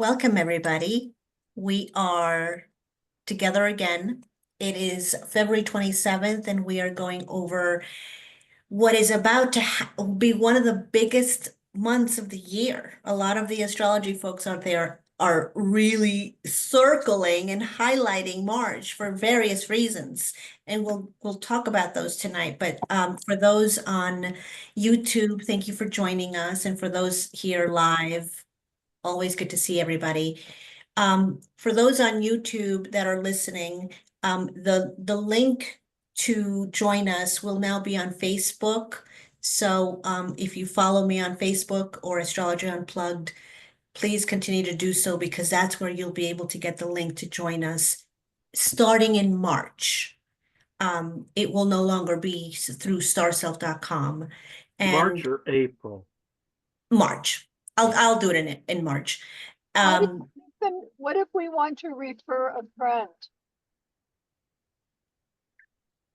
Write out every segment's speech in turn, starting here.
Welcome, everybody. We are together again. It is February 27th, and we are going over what is about to be one of the biggest months of the year. A lot of the astrology folks out there are really circling and highlighting March for various reasons, and we'll talk about those tonight. But for those on YouTube, thank you for joining us, and for those here live, always good to see everybody. For those on YouTube that are listening, the link to join us will now be on Facebook. So if you follow me on Facebook or Astrology Unplugged, please continue to do so, because that's where you'll be able to get the link to join us starting in March. It will no longer be through starself.com. March And or April? March. I'll do it in March. What if we want to refer a friend?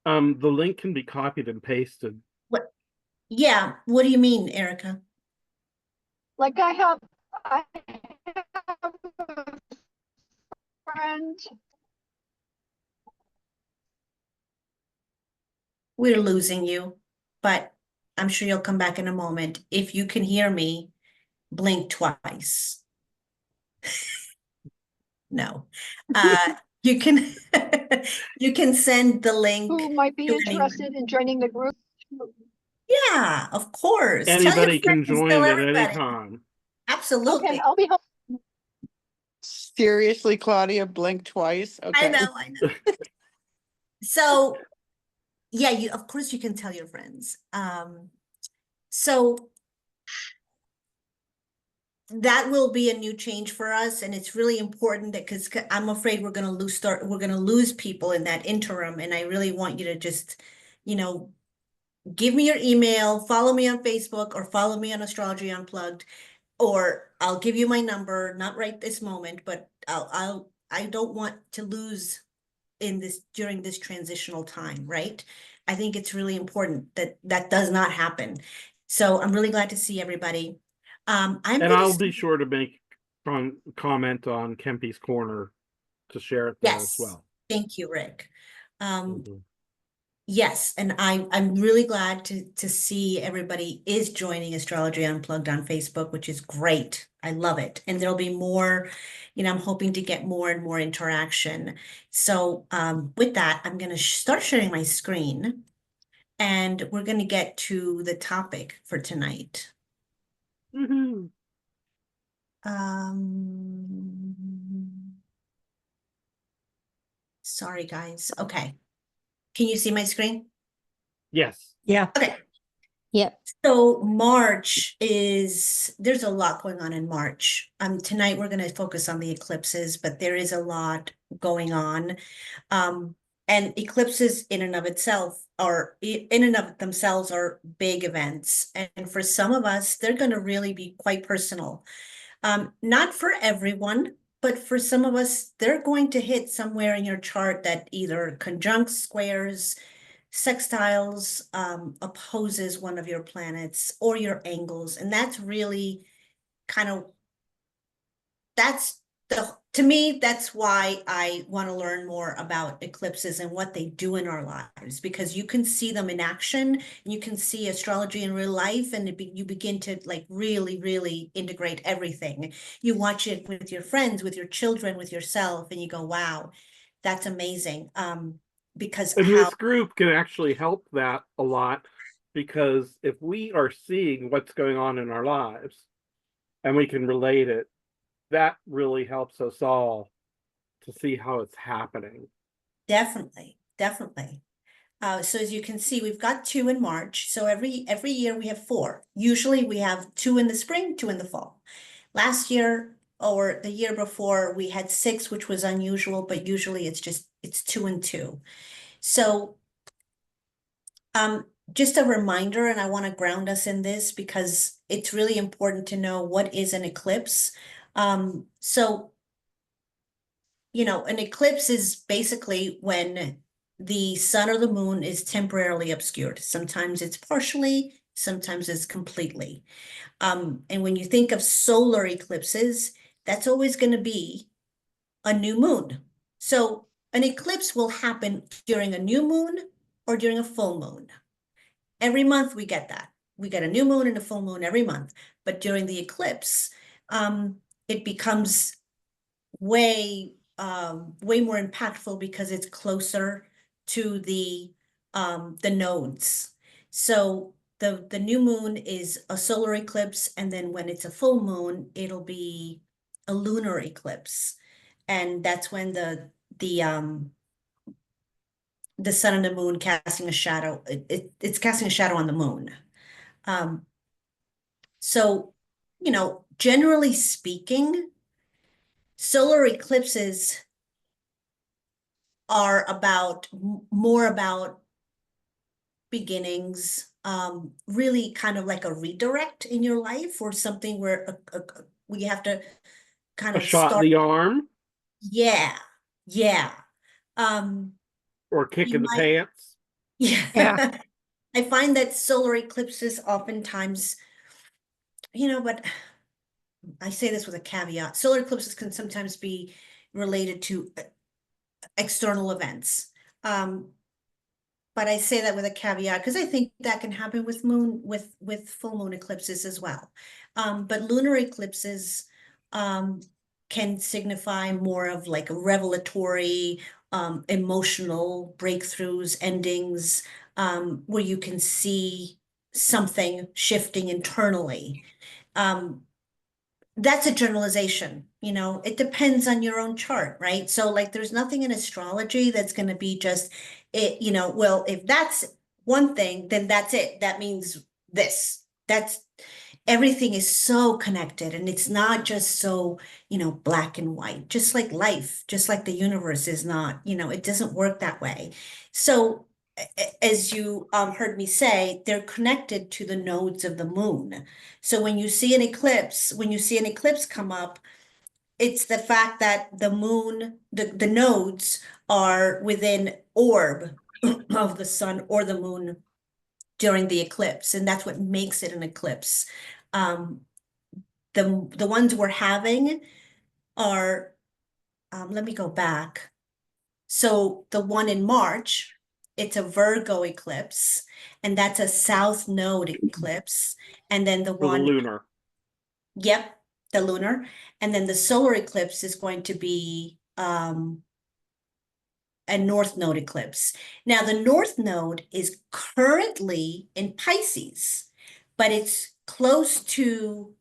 The link can be copied and pasted. What? Yeah. What do you mean, Erica? Like I have a friend. We're losing you, but I'm sure you'll come back in a moment. If you can hear me, blink twice. No. You can you can send the link. Who might be to interested anyone. in joining the group? Yeah, of course. Tell your Anybody can friends, join tell at everybody. any time. Absolutely. Okay, I'll be home. Seriously, Claudia, blink twice. Okay. I know. So yeah, of course you can tell your friends. So that will be a new change for us, and it's really important that, because I'm afraid we're going to lose people in that interim, and I really want you to just, give me your email, follow me on Facebook, or follow me on Astrology Unplugged, or I'll give you my number, not right this moment, but I don't want to lose during this transitional time, right? I think it's really important that that does not happen. So I'm really glad to see everybody. I'll be sure to make comment on Cempie's Corner to share it there as well. Thank you, Rick. Yes, and I'm really glad to see everybody is joining Astrology Unplugged on Facebook, which is great. I love it. And there'll be more, I'm hoping to get more and more interaction. So with that, I'm going to start sharing my screen, and we're going to get to the topic for tonight. Sorry, guys. Okay. Can you see my screen? Yes. Yeah. Okay. Yep. So March there's a lot going on in March. Tonight we're going to focus on the eclipses, but there is a lot going on. And eclipses in and of themselves are big events. And for some of us, they're going to really be quite personal. Not for everyone, but for some of us, they're going to hit somewhere in your chart that either conjuncts, squares, sextiles, opposes one of your planets or your angles. And that's really to me, that's why I want to learn more about eclipses and what they do in our lives, because you can see them in action, and you can see astrology in real life, and you begin to really, really integrate everything. You watch it with your friends, with your children, with yourself, and you go, wow, that's amazing. Because this group can actually help that a lot, because if we are seeing what's going on in our lives and we can relate it, that really helps us all to see how it's happening. Definitely. So as you can see, we've got 2 in March. So every year we have 4. Usually we have 2 in the spring, 2 in the fall. Last year or the year before, we had 6, which was unusual, but usually it's 2 and 2. So just a reminder, and I want to ground us in this because it's really important to know what is an eclipse. So, an eclipse is basically when the sun or the moon is temporarily obscured. Sometimes it's partially, sometimes it's completely. And when you think of solar eclipses, that's always going to be a new moon. So an eclipse will happen during a new moon or during a full moon. Every month we get that. We get a new moon and a full moon every month. But during the eclipse, it becomes way more impactful because it's closer to the nodes. So the new moon is a solar eclipse, and then when it's a full moon, it'll be a lunar eclipse. And that's when the sun and the moon casting a shadow, it's casting a shadow on the moon. So, generally speaking, solar eclipses are more about beginnings, really kind of like a redirect in your life, or something where we have to kind A of shot in start. the arm Yeah, yeah. Um, or kick you in the might, pants. yeah. Yeah. I find that solar eclipses oftentimes, but I say this with a caveat. Solar eclipses can sometimes be related to external events. But I say that with a caveat because I think that can happen with full moon eclipses as well. But lunar eclipses can signify more of like a revelatory, emotional breakthroughs, endings, where you can see something shifting internally. That's a generalization, it depends on your own chart, right? So like there's nothing in astrology that's going to be just it, well, if that's one thing, then that's it. That means this. That's everything is so connected, and it's not just so, black and white, just like life, just like the universe is not, it doesn't work that way. So as you heard me say, they're connected to the nodes of the moon. So when you see an eclipse come up, it's the fact that the moon, the nodes are within orb of the sun or the moon during the eclipse, and that's what makes it an eclipse. Um, the ones we're having are, let me go back. So the one in March, it's a Virgo eclipse, and that's a south node eclipse. And then the For the one, lunar. yep, the lunar. And then the solar eclipse is going to be a north node eclipse. Now, the north node is currently in Pisces, but it's closer to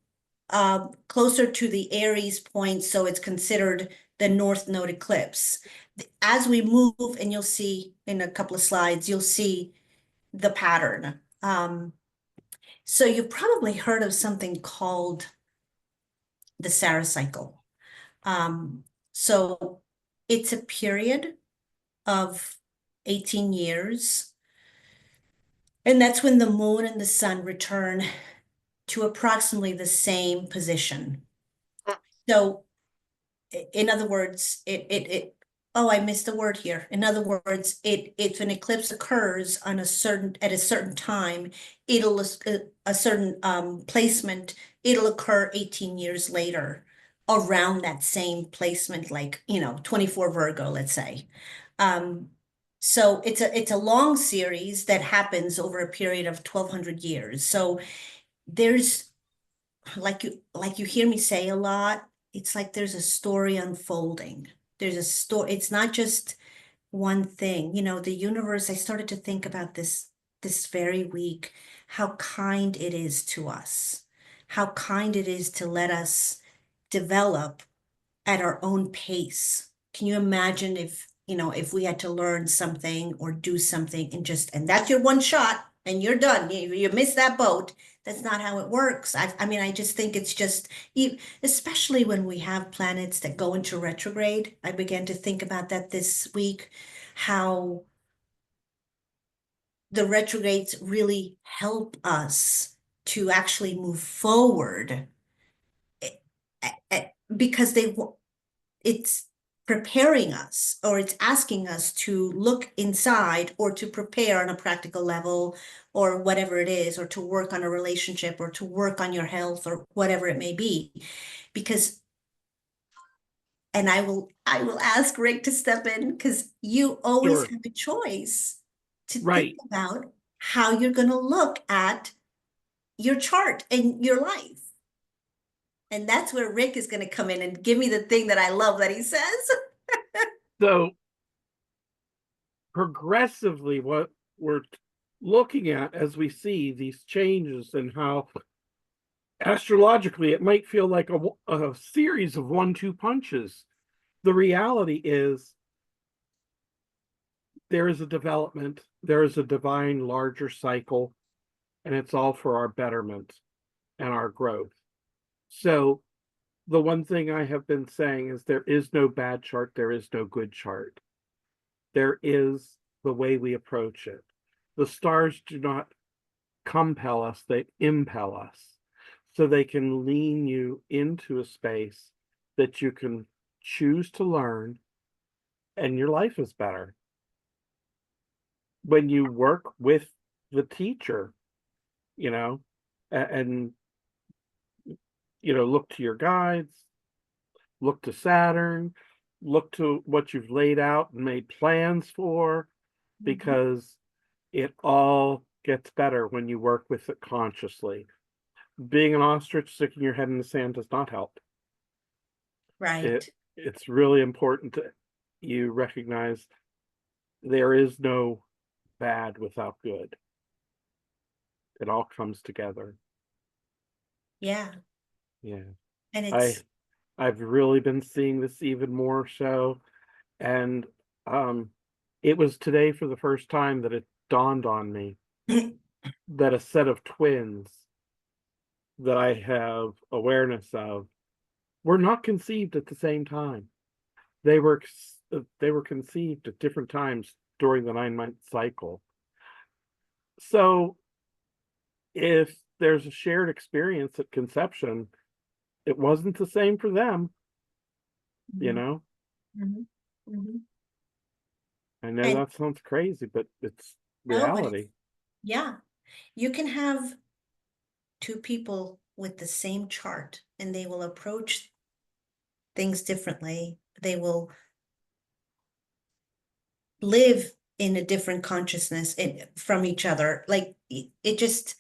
the Aries point, so it's considered the north node eclipse. As we move, and you'll see in a couple of slides, you'll see the pattern. So you've probably heard of something called the Sarah cycle. So it's a period of 18 years. And that's when the moon and the sun return to approximately the same position. So in other words, oh, I missed a word here. In other words, if an eclipse occurs at a certain time, a certain placement, it'll occur 18 years later around that same placement, like, 24 Virgo, let's say. So it's a long series that happens over a period of 1,200 years. So there's, like you hear me say a lot, it's like there's a story unfolding. There's a story. It's not just one thing. The universe, I started to think about this very week, how kind it is to us, how kind it is to let us develop at our own pace. Can you imagine if we had to learn something or do something and that's your one shot and you're done. You miss that boat. That's not how it works. I mean, I just think it's just, especially when we have planets that go into retrograde. I began to think about that this week, how the retrogrades really help us to actually move forward, because it's preparing us, or it's asking us to look inside, or to prepare on a practical level, or whatever it is, or to work on a relationship, or to work on your health, or whatever it may be. Because And I will ask Rick to step in because you always Sure. have a choice to think Right. about how you're going to look at your chart and your life. And that's where Rick is going to come in and give me the thing that I love that he says. So progressively, what we're looking at as we see these changes and how astrologically it might feel like a series of 1-2 punches. The reality is there is a development, there is a divine larger cycle, and it's all for our betterment and our growth. So the one thing I have been saying is there is no bad chart, there is no good chart. There is the way we approach it. The stars do not compel us, they impel us. So they can lean you into a space that you can choose to learn, and your life is better. When you work with the teacher, you know, and look to your guides, look to Saturn, look to what you've laid out and made plans for, because it all gets better when you work with it consciously. Being an ostrich sticking your head in the sand does not help. Right. It's really important to you recognize there is no bad without good. It all comes together. Yeah. Yeah. And I've really been seeing this even more so. And it was today for the first time that it dawned on me that a set of twins that I have awareness of were not conceived at the same time. They were conceived at different times during the 9-month cycle. So if there's a shared experience at conception, it wasn't the same for them, you know? Mhm. Mhm. I know And that sounds crazy, but it's no, but reality. yeah, you can have two people with the same chart and they will approach things differently. They will live in a different consciousness from each other. Like it just,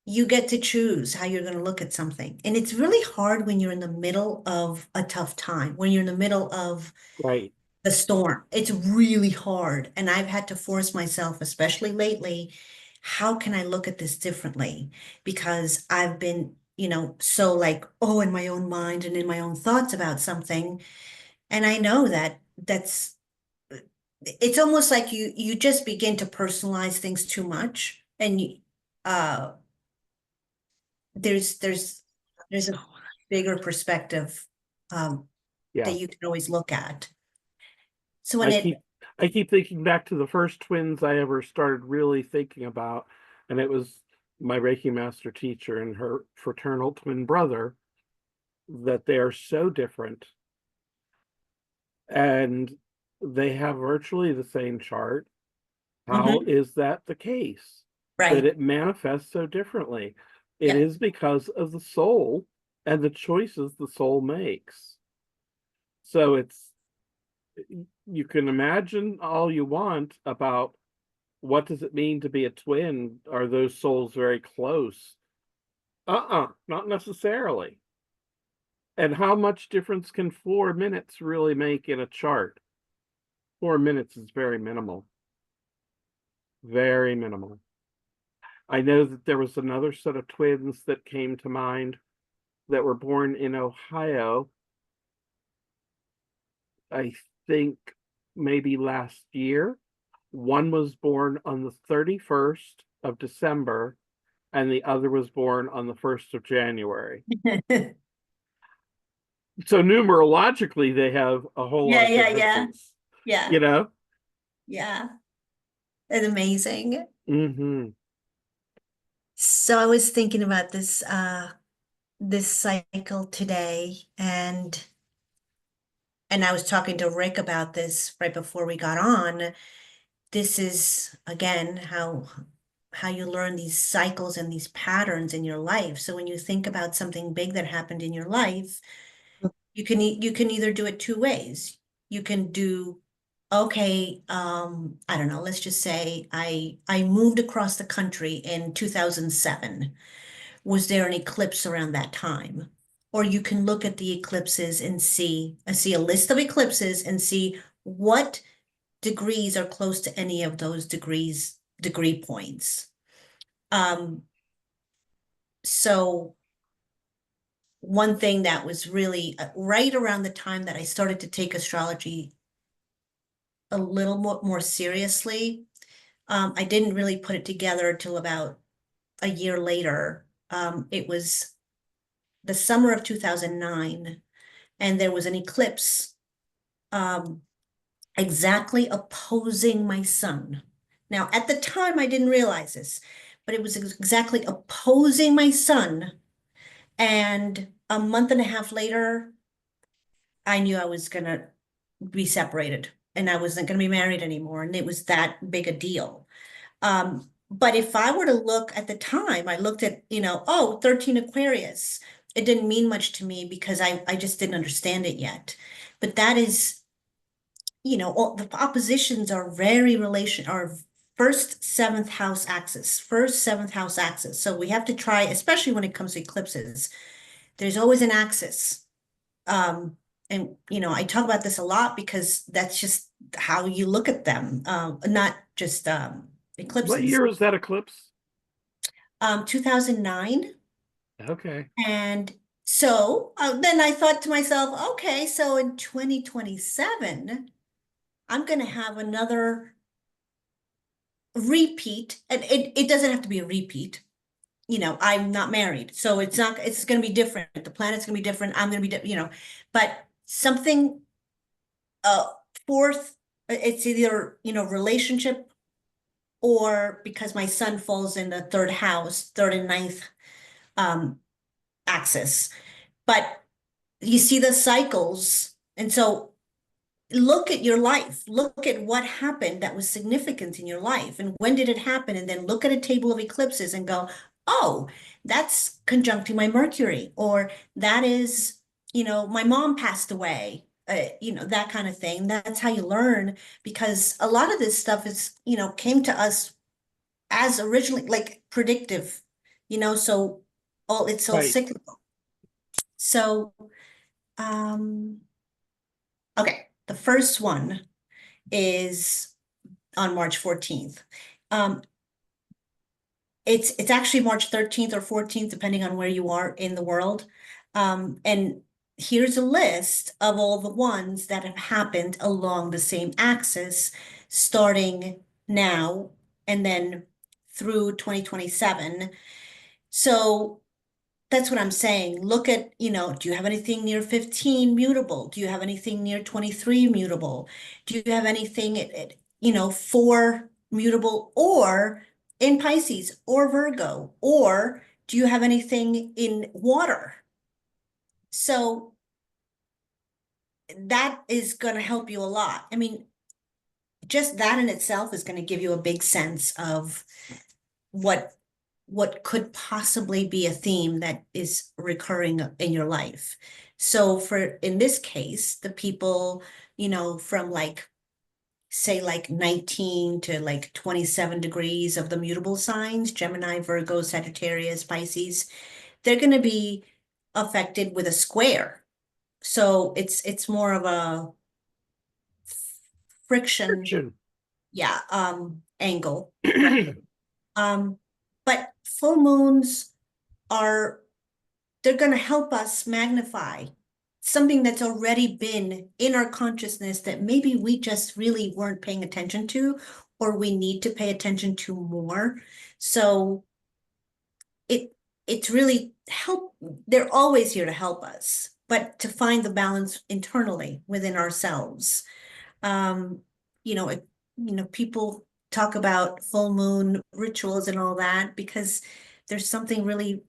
you get to choose how you're going to look at something. And it's really hard when you're in the middle of a tough time, when you're in the middle of Right. the storm. It's really hard. And I've had to force myself, especially lately, how can I look at this differently? Because I've been, so like, oh, in my own mind and in my own thoughts about something. And I know that it's almost like you just begin to personalize things too much. And uh there's a bigger perspective that Yeah. you can always look at. So when I it keep I keep thinking back to the first twins I ever started really thinking about, and it was my Reiki master teacher and her fraternal twin brother, that they are so different and they have virtually the same chart. How Mhm. is that the case? That Right. it manifests so differently? It Yeah. is because of the soul and the choices the soul makes. So you can imagine all you want about what does it mean to be a twin? Are those souls very close? Not necessarily. And how much difference can 4 minutes really make in a chart? 4 minutes is very minimal. Very minimal. I know that there was another set of twins that came to mind that were born in Ohio. I think maybe last year. One was born on the 31st of December, and the other was born on the 1st of January. So numerologically, they have a whole lot Yeah, of yeah, yeah. differences, Yeah. you know? Yeah. It's amazing. Mm-hmm. So I was thinking about this cycle today and I was talking to Rick about this right before we got on. This is again how you learn these cycles and these patterns in your life. So when you think about something big that happened in your life, You can either do it two ways. You can do, okay, I don't know, let's just say I moved across the country in 2007. Was there an eclipse around that time? Or you can look at the eclipses and see a list of eclipses and see what degrees are close to any of those degree points. So one thing that was really right around the time that I started to take astrology a little more seriously, I didn't really put it together until about a year later. It was the summer of 2009, and there was an eclipse exactly opposing my sun. Now, at the time, I didn't realize this, but it was exactly opposing my sun. And a month and a half later, I knew I was going to be separated and I wasn't going to be married anymore. And it was that big a deal. But if I were to look at the time, I looked at, oh, 13 Aquarius. It didn't mean much to me because I just didn't understand it yet. But that is, all the oppositions are are first, seventh house axis. So we have to try, especially when it comes to eclipses, there's always an axis. And I talk about this a lot because that's just how you look at them, not just What eclipses. year was that eclipse? 2009. Okay. And so then I thought to myself, okay, so in 2027, I'm going to have another repeat. And it doesn't have to be a repeat. I'm not married, so it's going to be different. The planet's going to be different. I'm going to be, but something, uh, fourth, it's either, relationship, or because my son falls in the third house, third and ninth, axis. But you see the cycles. And so look at your life, look at what happened that was significant in your life and when did it happen, and then look at a table of eclipses and go, oh, that's conjuncting my Mercury, or that is, my mom passed away, that kind of thing. That's how you learn, because a lot of this stuff is, came to us as originally like predictive, so it's all Right. cyclical. So um okay, the first one is on March 14th. It's actually March 13th or 14th, depending on where you are in the world. And here's a list of all the ones that have happened along the same axis, starting now and then through 2027. So that's what I'm saying. Look at, do you have anything near 15 mutable? Do you have anything near 23 mutable? Do you have anything at 4 mutable, or in Pisces or Virgo? Or do you have anything in water? So that is going to help you a lot. I mean, just that in itself is going to give you a big sense of what could possibly be a theme that is recurring in your life. So in this case, the people, from like, say like 19 to like 27 degrees of the mutable signs, Gemini, Virgo, Sagittarius, Pisces, they're going to be affected with a square. So it's more of a friction, Friction. yeah, angle. But full moons they're going to help us magnify something that's already been in our consciousness that maybe we just really weren't paying attention to, or we need to pay attention to more. So it's really they're always here to help us, but to find the balance internally within ourselves. Um, people talk about full moon rituals and all that because there's something really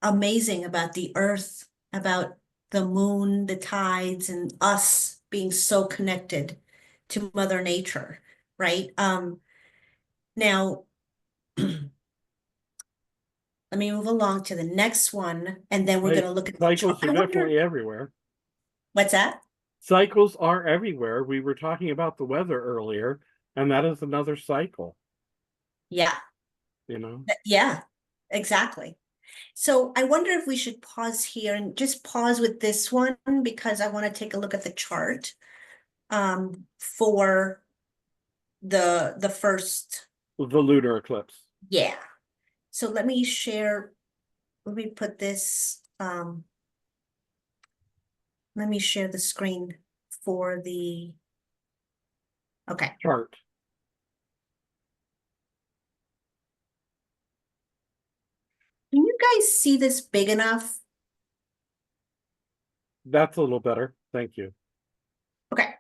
amazing about the earth, about the moon, the tides, and us being so connected to Mother Nature, right? Now, let me move along to the next one, and then we're Like, gonna look at the cycles chart. are I wonder, definitely everywhere. what's that? Cycles are everywhere. We were talking about the weather earlier, and that is another cycle, Yeah, you know? yeah, exactly. So I wonder if we should pause here and just pause with this one because I want to take a look at the chart for the first, The lunar eclipse. yeah. So let me share, let me put this, let me share the screen for the, okay. Chart. Can you guys see this big enough? That's a little better. Thank you. Okay.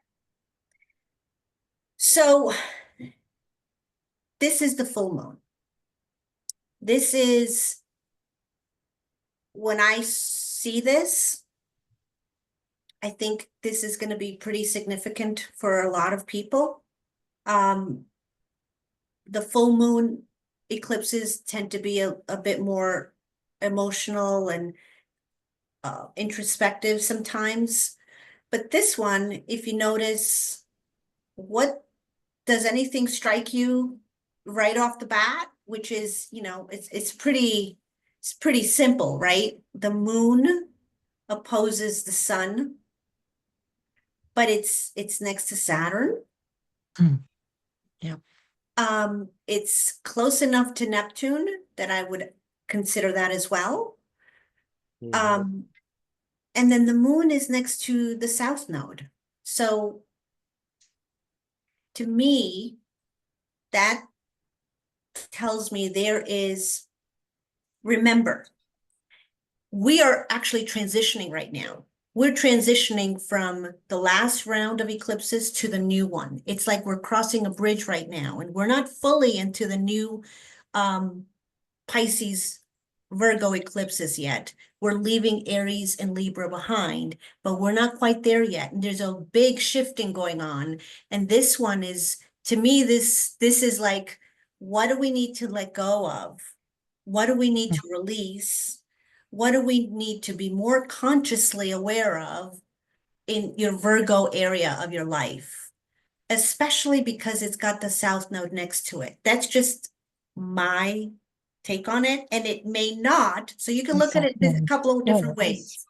So this is the full moon. This is when I see this, I think this is going to be pretty significant for a lot of people. The full moon eclipses tend to be a bit more emotional and introspective sometimes. But this one, if you notice, what does anything strike you right off the bat? Which is, it's pretty simple, right? The moon opposes the sun, but it's next to Saturn. Yep. It's close enough to Neptune that I would consider that as well. Mhm. And then the moon is next to the south node. So to me, that tells me remember, we are actually transitioning right now. We're transitioning from the last round of eclipses to the new one. It's like we're crossing a bridge right now, and we're not fully into the new Pisces Virgo eclipses yet. We're leaving Aries and Libra behind, but we're not quite there yet. And there's a big shifting going on. And this one is, to me, this is like, what do we need to let go of? What do we need to release? What do we need to be more consciously aware of in your Virgo area of your life? Especially because it's got the South Node next to it. That's just my take on it, and it may not. So you can look at it a couple of different ways.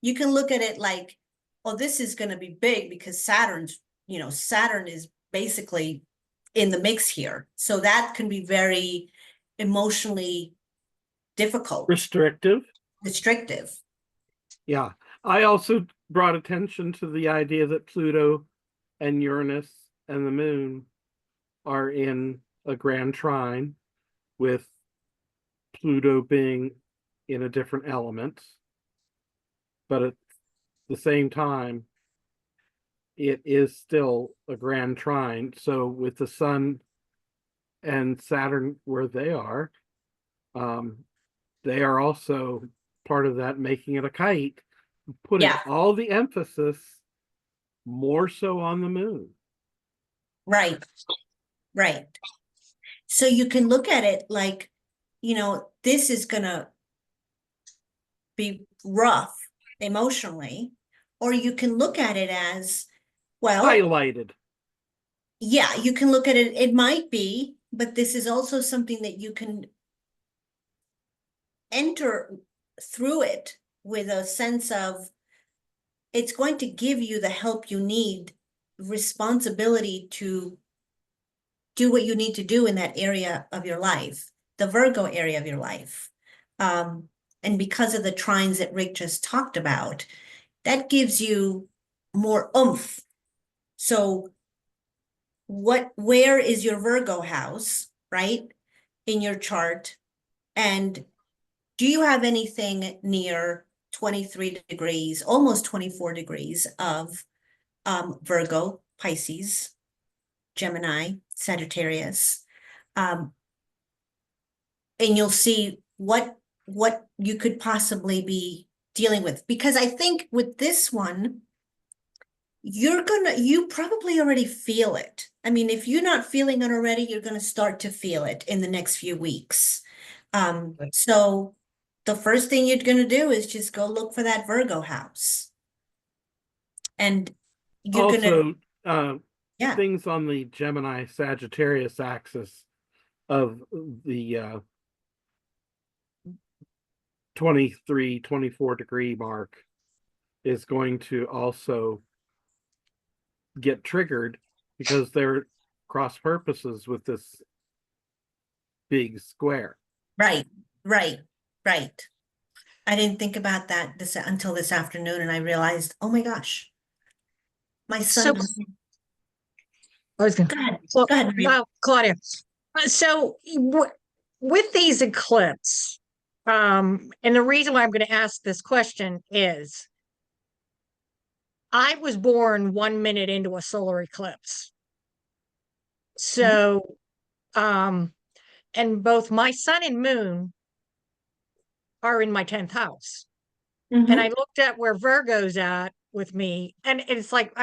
You can look at it like, oh, this is going to be big because Saturn is basically in the mix here. So that can be very emotionally difficult, Restrictive. restrictive. Yeah. I also brought attention to the idea that Pluto and Uranus and the moon are in a grand trine, with Pluto being in a different element. But at the same time, it is still a grand trine. So with the sun and Saturn where they are also part of that, making it a kite, putting Yeah, all the emphasis more so on the moon. right, right. So you can look at it like, this is going to be rough emotionally, or you can look at it as, well, Highlighted. yeah, you can look at it, it might be, but this is also something that you can enter through it with a sense of it's going to give you the help you need, responsibility to do what you need to do in that area of your life, the Virgo area of your life. And because of the trines that Rick just talked about, that gives you more oomph. So where is your Virgo house, right, in your chart? And do you have anything near 23 degrees, almost 24 degrees of Virgo, Pisces, Gemini, Sagittarius? And you'll see what you could possibly be dealing with. Because I think with this one, you probably already feel it. I mean, if you're not feeling it already, you're gonna start to feel it in the next few weeks. So the first thing you're gonna do is just go look for that Virgo house. And you're gonna, Also, yeah, things on the Gemini Sagittarius axis of the 23, 24 degree mark is going to also get triggered because they're cross purposes with this big square. right, right, right. I didn't think about that until this afternoon, and I realized, oh my gosh, my So son. I was gonna, Go ahead, so, go ahead, Maria. Claudia, so with these eclipse, and the reason why I'm going to ask this question is I was born 1 minute into a solar eclipse. So, um, and both my sun and moon are in my 10th house. And I Mhm. looked at where Virgo's at with me, and it's like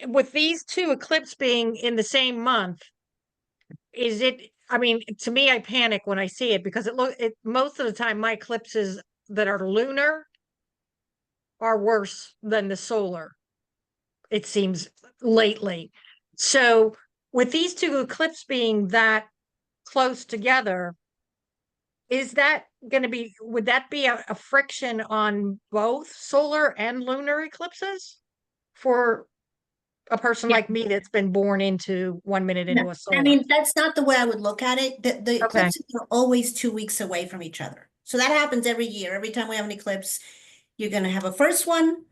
with these two eclipses being in the same month, is it? I mean, to me, I panic when I see it because it most of the time my eclipses that are lunar are worse than the solar. It seems lately. So with these two eclipses being that close together, is that going to be? Would that be a friction on both solar and lunar eclipses for a person Yeah. like me that's been born into 1 minute No, into a I solar? mean, that's not the way I would look at it. The Okay. eclipses are always 2 weeks away from each other. So that happens every year. Every time we have an eclipse, you're gonna have a first one,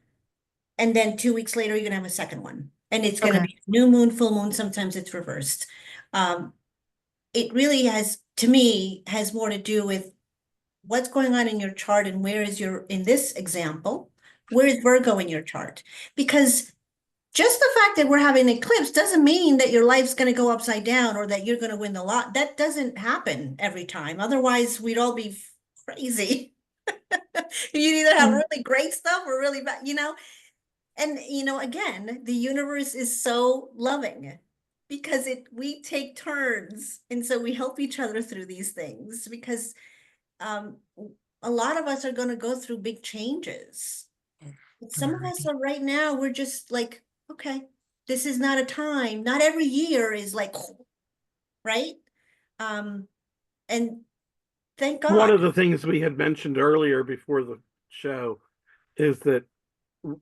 and then 2 weeks later, you're gonna have a second one. And it's gonna Okay. be new moon, full moon, sometimes it's reversed. Um, it really has, to me, has more to do with what's going on in your chart and where is in this example, where is Virgo in your chart? Because just the fact that we're having an eclipse doesn't mean that your life's going to go upside down or that you're going to win the lot. That doesn't happen every time. Otherwise, we'd all be crazy. You'd either have Mm. really great stuff or really bad, And again, the universe is so loving because we take turns, and so we help each other through these things because um, a lot of us are going to go through big changes. But some of us Alrighty. are right now, we're just like, okay, this is not a time. Not every year is like, right? Um, and thank One God. of the things we had mentioned earlier before the show is that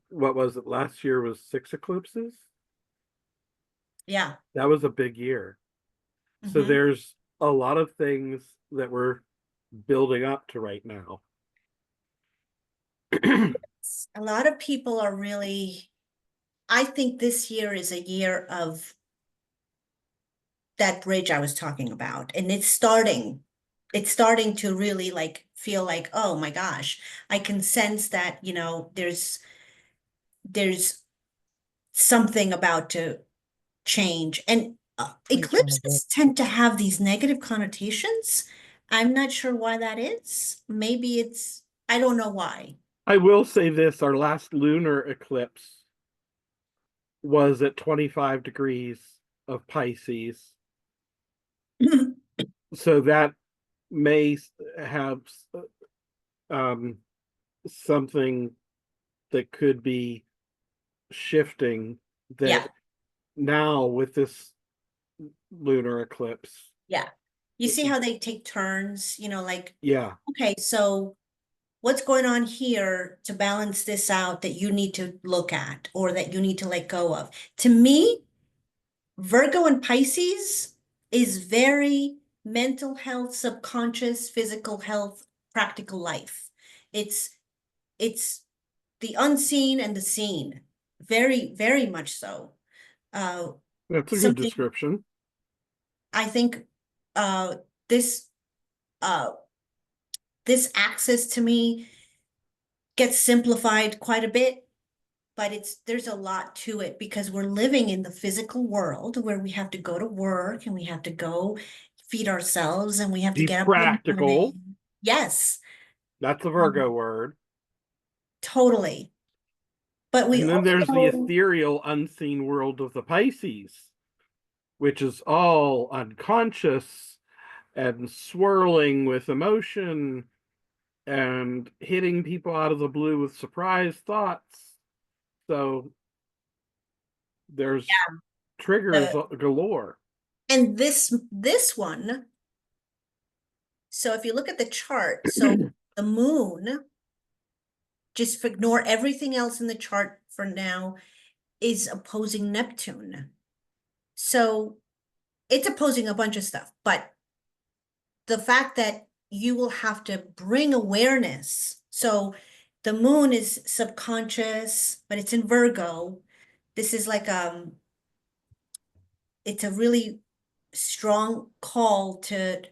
what was it, last year was 6 eclipses? Yeah. That was a big year. So Mhm. there's a lot of things that we're building up to right now. A lot of people are really, I think this year is a year of that bridge I was talking about. And it's starting to really like feel like, oh my gosh, I can sense that, there's something about to change. And eclipses 2028. tend to have these negative connotations. I'm not sure why that is. Maybe I don't know why. I will say this, our last lunar eclipse was at 25 degrees of Pisces. So that may have um, something that could be shifting Yeah, that now with this lunar eclipse. yeah. You see how they take turns, like, Yeah. okay, so what's going on here to balance this out that you need to look at or that you need to let go of? To me, Virgo and Pisces is very mental health, subconscious, physical health, practical life. It's it's the unseen and the seen. Very, very much so. Uh, That's a good something description. I think uh this uh this axis to me gets simplified quite a bit, but there's a lot to it because we're living in the physical world where we have to go to work and we have to go feed ourselves and we have to Be get up in the practical. morning. Yes, That's a um, Virgo word. totally. But we And then there's the also, ethereal, unseen world of the Pisces, which is all unconscious and swirling with emotion and hitting people out of the blue with surprise thoughts. So there's triggers The- galore. And this one, so if you look at the chart, so the moon, just ignore everything else in the chart for now, is opposing Neptune. So it's opposing a bunch of stuff, but the fact that you will have to bring awareness. So the moon is subconscious, but it's in Virgo. This is like it's a really strong call to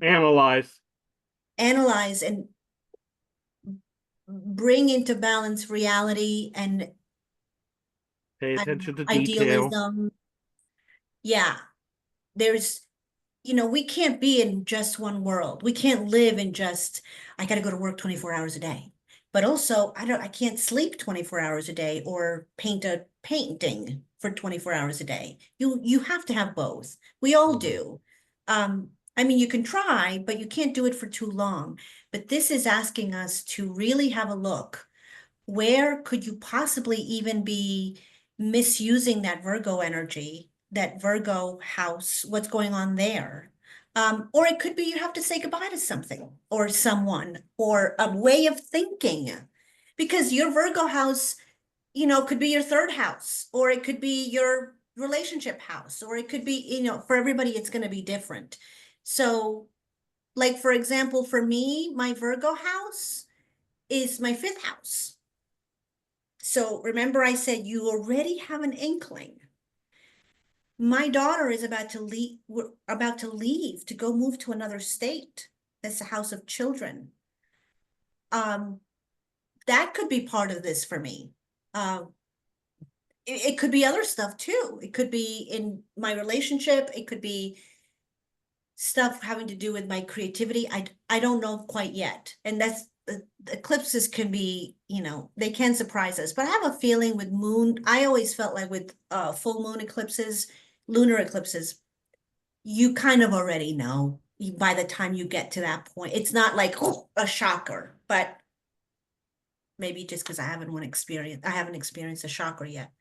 Analyze. analyze and bring into balance reality and Pay attention to detail. idealism. Yeah, there's, we can't be in just one world. We can't live in just, I got to go to work 24 hours a day. But also, I can't sleep 24 hours a day or paint a painting for 24 hours a day. You have to have both. We all do. I mean, you can try, but you can't do it for too long. But this is asking us to really have a look. Where could you possibly even be misusing that Virgo energy, that Virgo house, what's going on there? Or it could be you have to say goodbye to something or someone or a way of thinking. Because your Virgo house, could be your third house, or it could be your relationship house, or it could be, for everybody, it's going to be different. So, like, for example, for me, my Virgo house is my fifth house. So remember I said you already have an inkling. My daughter is we're about to leave to go move to another state. That's a house of children. That could be part of this for me. It could be other stuff too. It could be in my relationship. It could be stuff having to do with my creativity. I don't know quite yet. And that's the eclipses can be, they can surprise us. But I have a feeling with moon, I always felt like with full moon eclipses, lunar eclipses, you kind of already know by the time you get to that point. It's not like a shocker, but maybe just because I haven't experienced a shocker yet.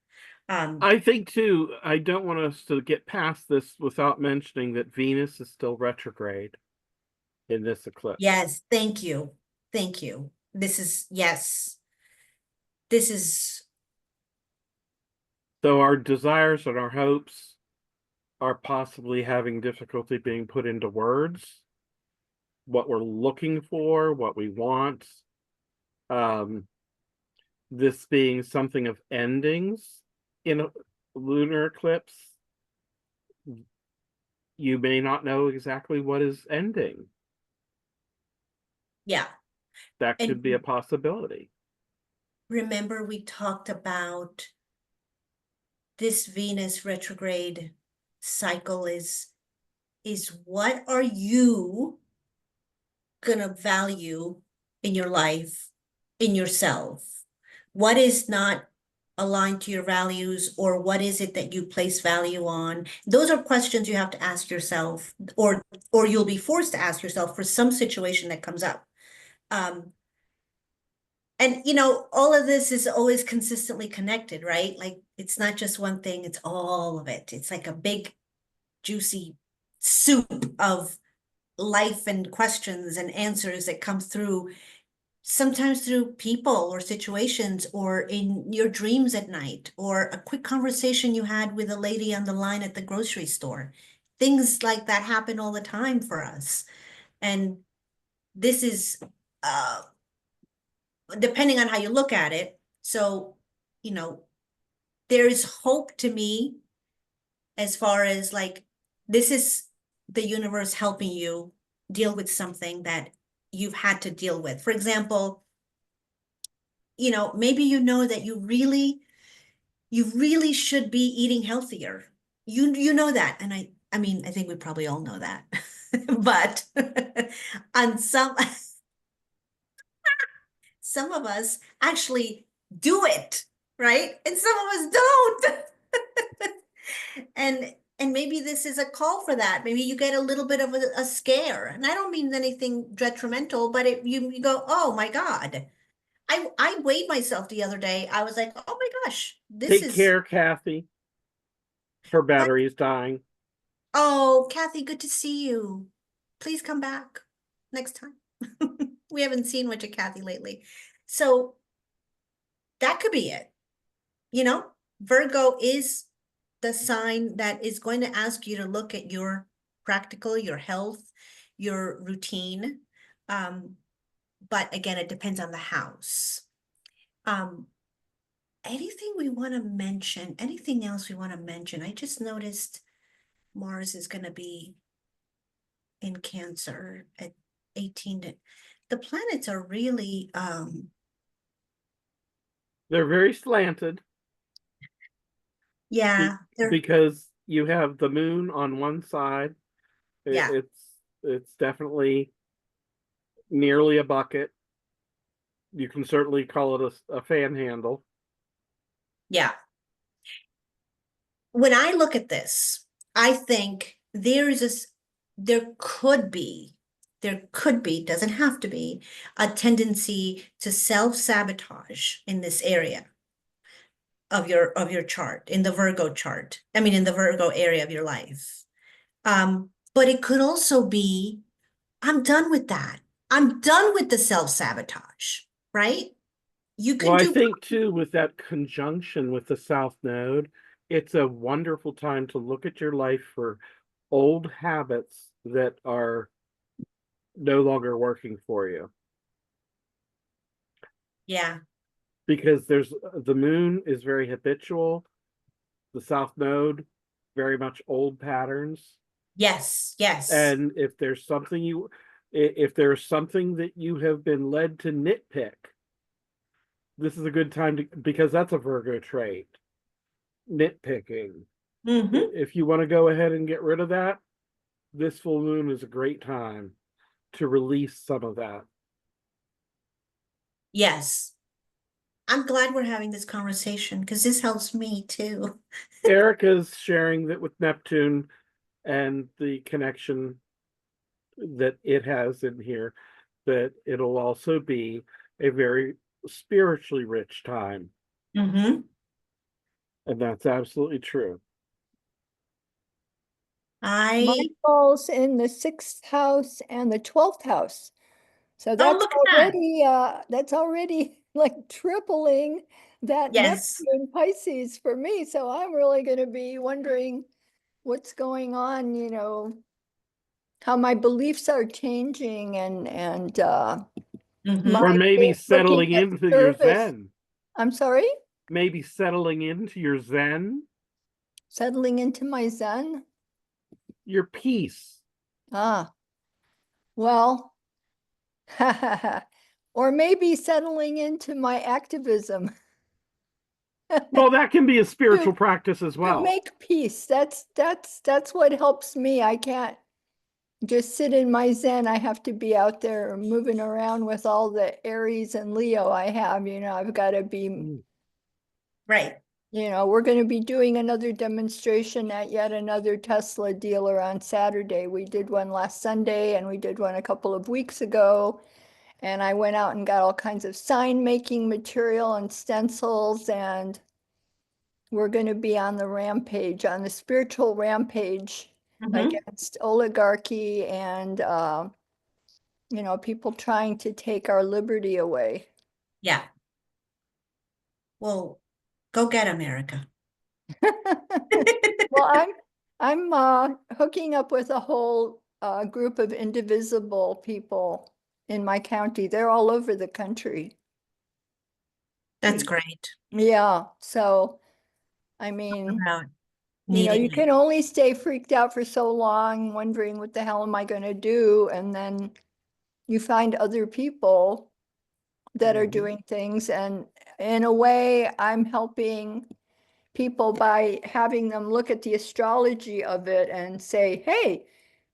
I think too, I don't want us to get past this without mentioning that Venus is still retrograde in this eclipse. Yes, thank you. Thank you. Yes. This is, So our desires and our hopes are possibly having difficulty being put into words. What we're looking for, what we want. This being something of endings in a lunar eclipse. You may not know exactly what is ending. yeah. That And could be a possibility. remember we talked about this Venus retrograde cycle is what are you gonna value in your life, in yourself? What is not aligned to your values, or what is it that you place value on? Those are questions you have to ask yourself, or you'll be forced to ask yourself for some situation that comes up. And all of this is always consistently connected, right? Like it's not just one thing, it's all of it. It's like a big juicy soup of life and questions and answers that come through, sometimes through people or situations or in your dreams at night, or a quick conversation you had with a lady on the line at the grocery store. Things like that happen all the time for us. And this is depending on how you look at it. So, there is hope to me as far as like, this is the universe helping you deal with something that you've had to deal with. For example, maybe that you really should be eating healthier. You know that. And I mean, I think we probably all know that. But on some of us actually do it, right? And some of us don't. And maybe this is a call for that. Maybe you get a little bit of a scare. And I don't mean anything detrimental, but you go, oh my God. I weighed myself the other day. I was like, oh my gosh, this Take is care, Kathy. Her battery is dying. oh, Kathy, good to see you. Please come back next time. We haven't seen much of Kathy lately. So that could be it. You know, Virgo is the sign that is going to ask you to look at your practical, your health, your routine. But again, it depends on the house. Um, anything we want to mention, anything else we want to mention? I just noticed Mars is going to be in Cancer at 18 to, the planets are really They're very slanted yeah, they're because you have the moon on one side. yeah, It's definitely nearly a bucket. You can certainly call it a fan handle. yeah. When I look at this, I think there could be, doesn't have to be, a tendency to self-sabotage in this area of your chart, in the Virgo chart. I mean, in the Virgo area of your life. But it could also be, I'm done with that. I'm done with the self-sabotage, right? You Well, can I do, think too, with that conjunction with the South Node, it's a wonderful time to look at your life for old habits that are no longer working for you. yeah, Because there's the moon is very habitual, the South Node, very much old patterns. yes. And if there's something that you have been led to nitpick, this is a good time to, because that's a Virgo trait, nitpicking. Mm-hmm. If you want to go ahead and get rid of that, this full moon is a great time to release some of that. Yes. I'm glad we're having this conversation because this helps me too. Erica's sharing that with Neptune and the connection that it has in here, that it'll also be a very spiritually rich time. Mm-hmm. And that's absolutely true. I, Mine falls in the 6th house and the 12th house. So oh, look at that. that's already like tripling that Yes. Neptune Pisces for me. So I'm really going to be wondering what's going on, how my beliefs are changing and Mm-hmm. my Or way maybe of looking settling at into your service. Zen. I'm sorry, Maybe settling into your Zen, settling into my Zen. your peace. Ah, well, or maybe settling into my activism Well, that can be a to spiritual practice as to well. make peace. That's what helps me. I can't just sit in my Zen. I have to be out there moving around with all the Aries and Leo I have. I've got to be, Right. we're going to be doing another demonstration at yet another Tesla dealer on Saturday. We did one last Sunday and we did one a couple of weeks ago. And I went out and got all kinds of sign making material and stencils, and we're going to be on the rampage, on the spiritual rampage Mm-hmm. against oligarchy and people trying to take our liberty away. Yeah. Well, go get America. Well, I'm hooking up with a whole group of indivisible people in my county. They're all over the country. That's great. Yeah, so I mean, About needing you it. can only stay freaked out for so long, wondering what the hell am I going to do? And then you find other people that are Mhm. doing things. And in a way, I'm helping people by having them look at the astrology of it and say, hey,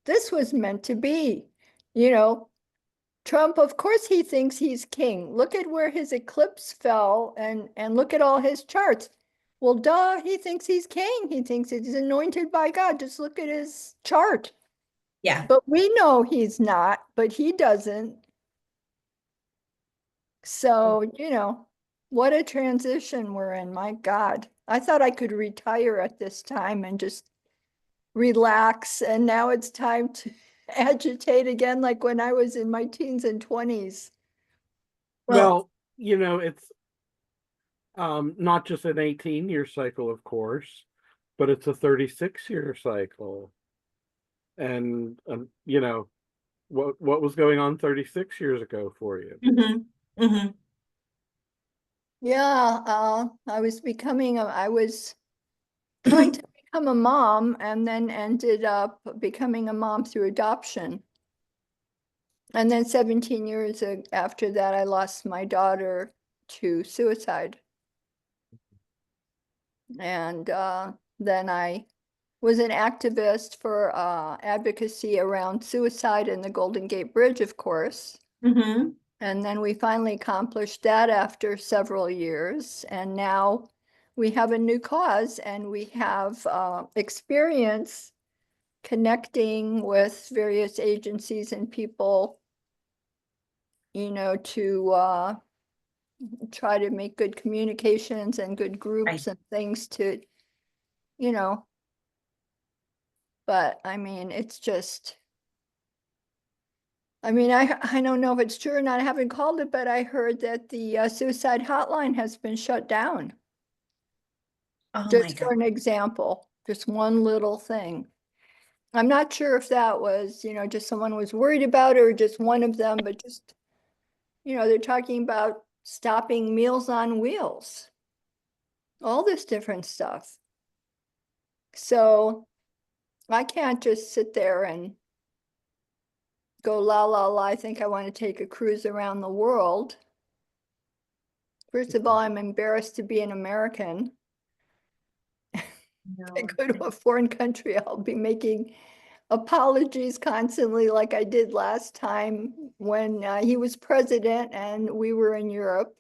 this was meant to be. You know, Trump, of course, he thinks he's king. Look at where his eclipse fell and look at all his charts. Well, duh, he thinks he's king. He thinks he's anointed by God. Just look at his chart. Yeah. But we know he's not, but he doesn't. So, what a transition we're in. My God. I thought I could retire at this time and just relax. And now it's time to agitate again, like when I was in my teens and 20s. Well, Well, it's not just an 18-year cycle, of course, but it's a 36-year cycle. And what was going on 36 years ago for you? hmm Yeah, I was trying to become a mom and then ended up becoming a mom through adoption. And then 17 years after that, I lost my daughter to suicide. And then I was an activist for advocacy around suicide and the Golden Gate Bridge, of course. hmm And then we finally accomplished that after several years. And now we have a new cause and we have experience connecting with various agencies and people, to try to make good communications and good groups Right. and things to, you know, but I mean, it's just, I don't know if it's true or not. I haven't called it, but I heard that the suicide hotline has been shut down. Oh my Just for God. an example, just one little thing. I'm not sure if that was, just someone was worried about it or just one of them, but just, they're talking about stopping Meals on Wheels, all this different stuff. So I can't just sit there and go la la la. I think I want to take a cruise around the world. First of all, I'm embarrassed to be an American. I No. go to a foreign country, I'll be making apologies constantly like I did last time when he was president and we were in Europe.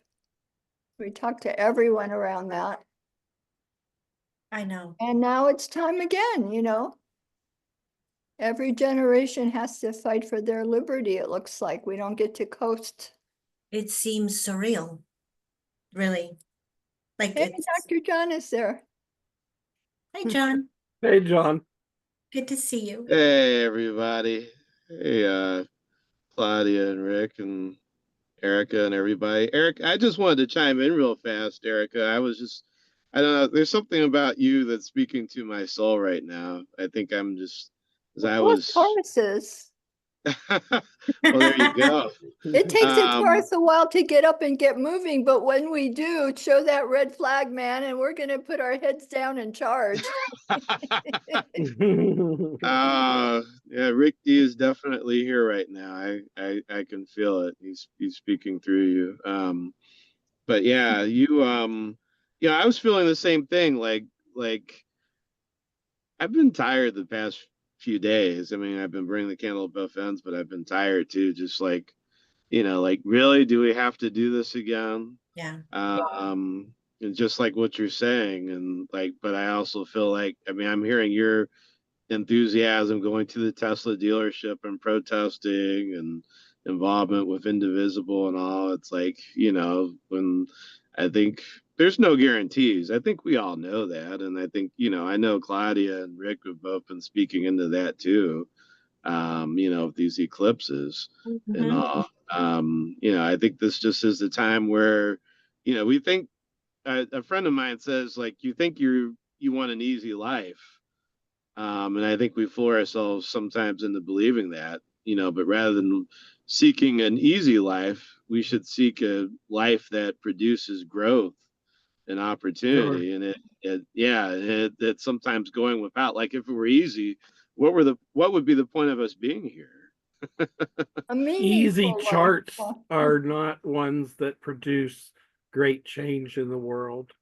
We talked to everyone around that. I know. And now it's time again, Every generation has to fight for their liberty, it looks like. We don't get to coast. It seems surreal, really. Like Hey, it's, Dr. John is there. hey, John, Hey, John. good to see you. Hey everybody. Hey Claudia and Rick and Erica and everybody. Eric, I just wanted to chime in real fast, Erica. I don't know, there's something about you that's speaking to my soul right now. I think I'm just as I Well, was Tauruses. well, there you go. It takes a Um Taurus a while to get up and get moving, but when we do, show that red flag, man, and we're going to put our heads down and charge. yeah, Rick D is definitely here right now. I can feel it. He's speaking through you. But yeah, I was feeling the same thing. Like I've been tired the past few days. I mean, I've been bringing the candle at both ends, but I've been tired too. Just like really, do we have to do this again? Yeah. And just like what you're saying, and like, but I also feel like, I mean, I'm hearing your enthusiasm going to the Tesla dealership and protesting and involvement with Indivisible and all. It's like, when I think there's no guarantees. I think we all know that. And I think, I know Claudia and Rick have both been speaking into that too, these eclipses and hmm all. I think this just is the time where, we think, a friend of mine says, like, you think you want an easy life, and I think we fool ourselves sometimes into believing that, but rather than seeking an easy life, we should seek a life that produces growth and Sure. opportunity. And it's sometimes going without. Like if it were easy, what would be the point of us being here? A Easy meaningful charts life. are not ones that produce great change in the world.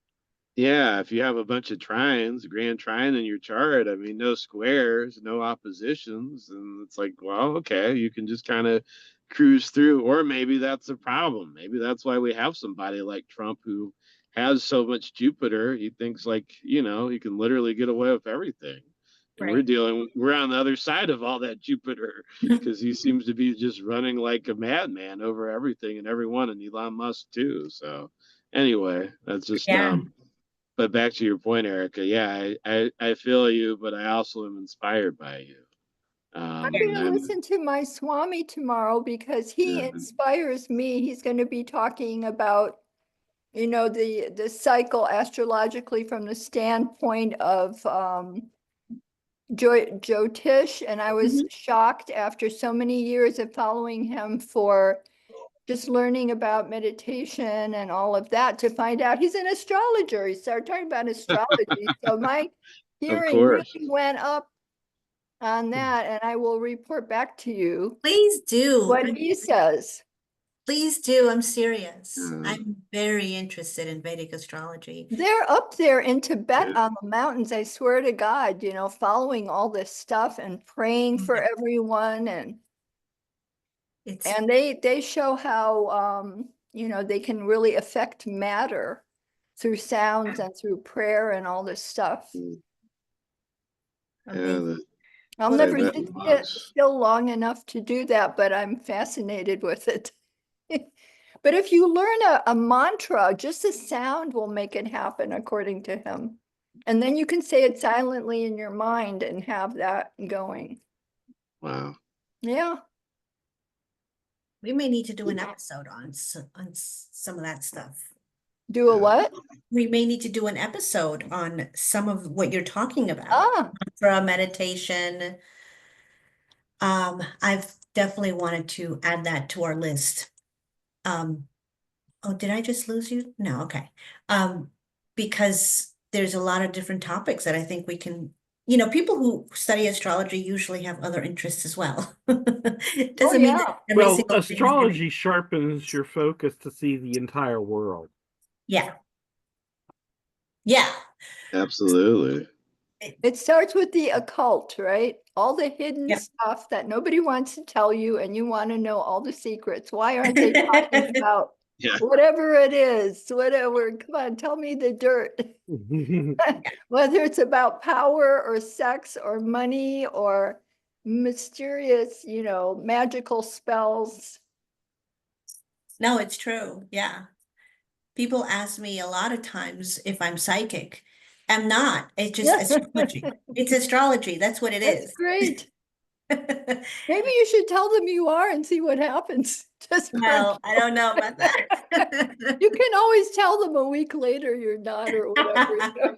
Yeah, if you have a bunch of trines, a grand trine in your chart, I mean, no squares, no oppositions, and it's like, well, okay, you can just kind of cruise through. Or maybe that's a problem. Maybe that's why we have somebody like Trump who has so much Jupiter, he thinks like, you know, he can literally get away with everything. And Right. we're on the other side of all that Jupiter because he seems to be just running like a madman over everything and everyone, and Elon Musk too. So anyway, that's just Yeah. but back to your point, Erica. Yeah, I feel you, but I also am inspired by you. I'm Yeah. going And to listen to my Swami tomorrow because he yeah, inspires me. He's going to be talking about, you know, the cycle astrologically from the standpoint of Jyotish, and I was Mhm. shocked after so many years of following him for just learning about meditation and all of that to find out he's an astrologer. He started talking about astrology. So my of hearing course. really went up on that, and I will report back to you Please do. what he says. Please do. I'm serious. Yeah. I'm very interested in Vedic astrology. They're up there in Tibet Yeah. on the mountains, I swear to God, you know, following all this stuff and praying for Yeah. everyone, and It's they show how you know, they can really affect matter through sounds and through prayer and all this stuff. Yeah, amazing. the I'll What a never Tibetan sit monks. still long enough to do that, but I'm fascinated with it. But if you learn a mantra, just the sound will make it happen, according to him. And then you can say it silently in your mind and have that going. Wow. Yeah. We may need to do an episode on some of that stuff. Do a Yeah. what? We may need to do an episode on some of what you're talking about. Ah, For meditation. I've definitely wanted to add that to our list. Oh, did I just lose you? No, okay. Because there's a lot of different topics that I think we can, people who study astrology usually have other interests as well. It oh doesn't mean that yeah. every Well, single thing is astrology sharpens your focus to see the entire world. yeah. Yeah. Absolutely. It starts with the occult, right? All the hidden Yep. stuff that nobody wants to tell you, and you want to know all the secrets. Why aren't they talking about Yeah. whatever it is? Whatever, come on, tell me the dirt. Whether it's about power or sex or money or mysterious, you know, magical spells. No, it's true. Yeah. People ask me a lot of times if I'm psychic. I'm not. It's just Yeah. astrology. It's astrology. That's what it That's is. great. Maybe you should tell them you are and see what happens. Just for Well, I don't know about that. you can always tell them a week later you're not or whatever.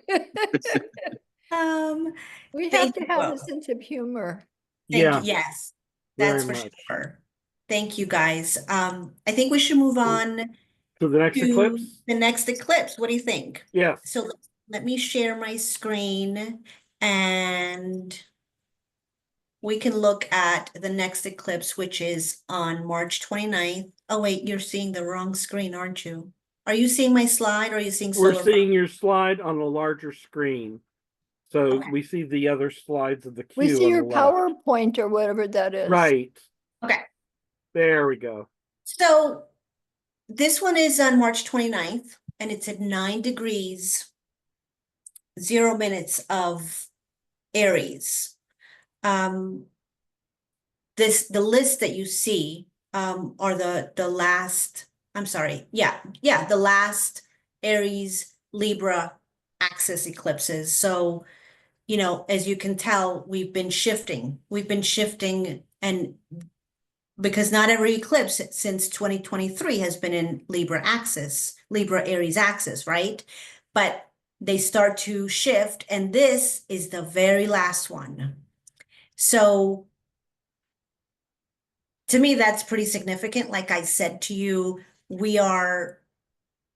Um, We have thank to you have a both. sense of humor. Thank you. Yeah, Yes, very that's for much. sure. Thank you, guys. I think we should move on So the next to eclipse? the next eclipse. What do you think? Yes. So let me share my screen and we can look at the next eclipse, which is on March 29th. Oh, wait, you're seeing the wrong screen, aren't you? Are you seeing my slide or are you seeing We're solar? seeing your slide on a larger screen. So Okay. we see the other slides of the We queue see on your the left. PowerPoint or whatever that is. Right. Okay. There we go. So this one is on March 29th and it's at 9 degrees, 0 minutes of Aries. The list that you see are the last, I'm sorry, the last Aries Libra axis eclipses. So, as you can tell, we've been shifting. And because not every eclipse since 2023 has been in Libra Aries axis, right? But they start to shift, and this is the very last one. So to me, that's pretty significant. Like I said to you, we are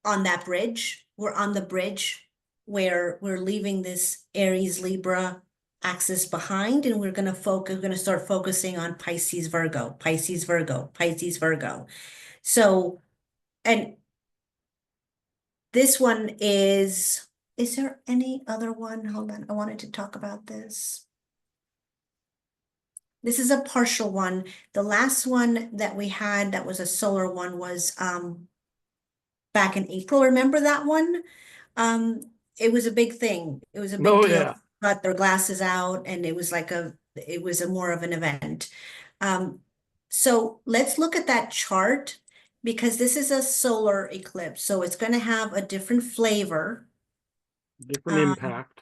on that bridge. We're on the bridge where we're leaving this Aries Libra axis behind, and we're going to start focusing on Pisces Virgo, Pisces Virgo, Pisces Virgo. So, and this one is there any other one? Hold on, I wanted to talk about this. This is a partial one. The last one that we had that was a solar one was back in April. Remember that one? Um, it was a big thing. It was a big Oh, deal. yeah. Got their glasses out and it was a more of an event. Um, so let's look at that chart because this is a solar eclipse. So it's going to have a different flavor. Different impact.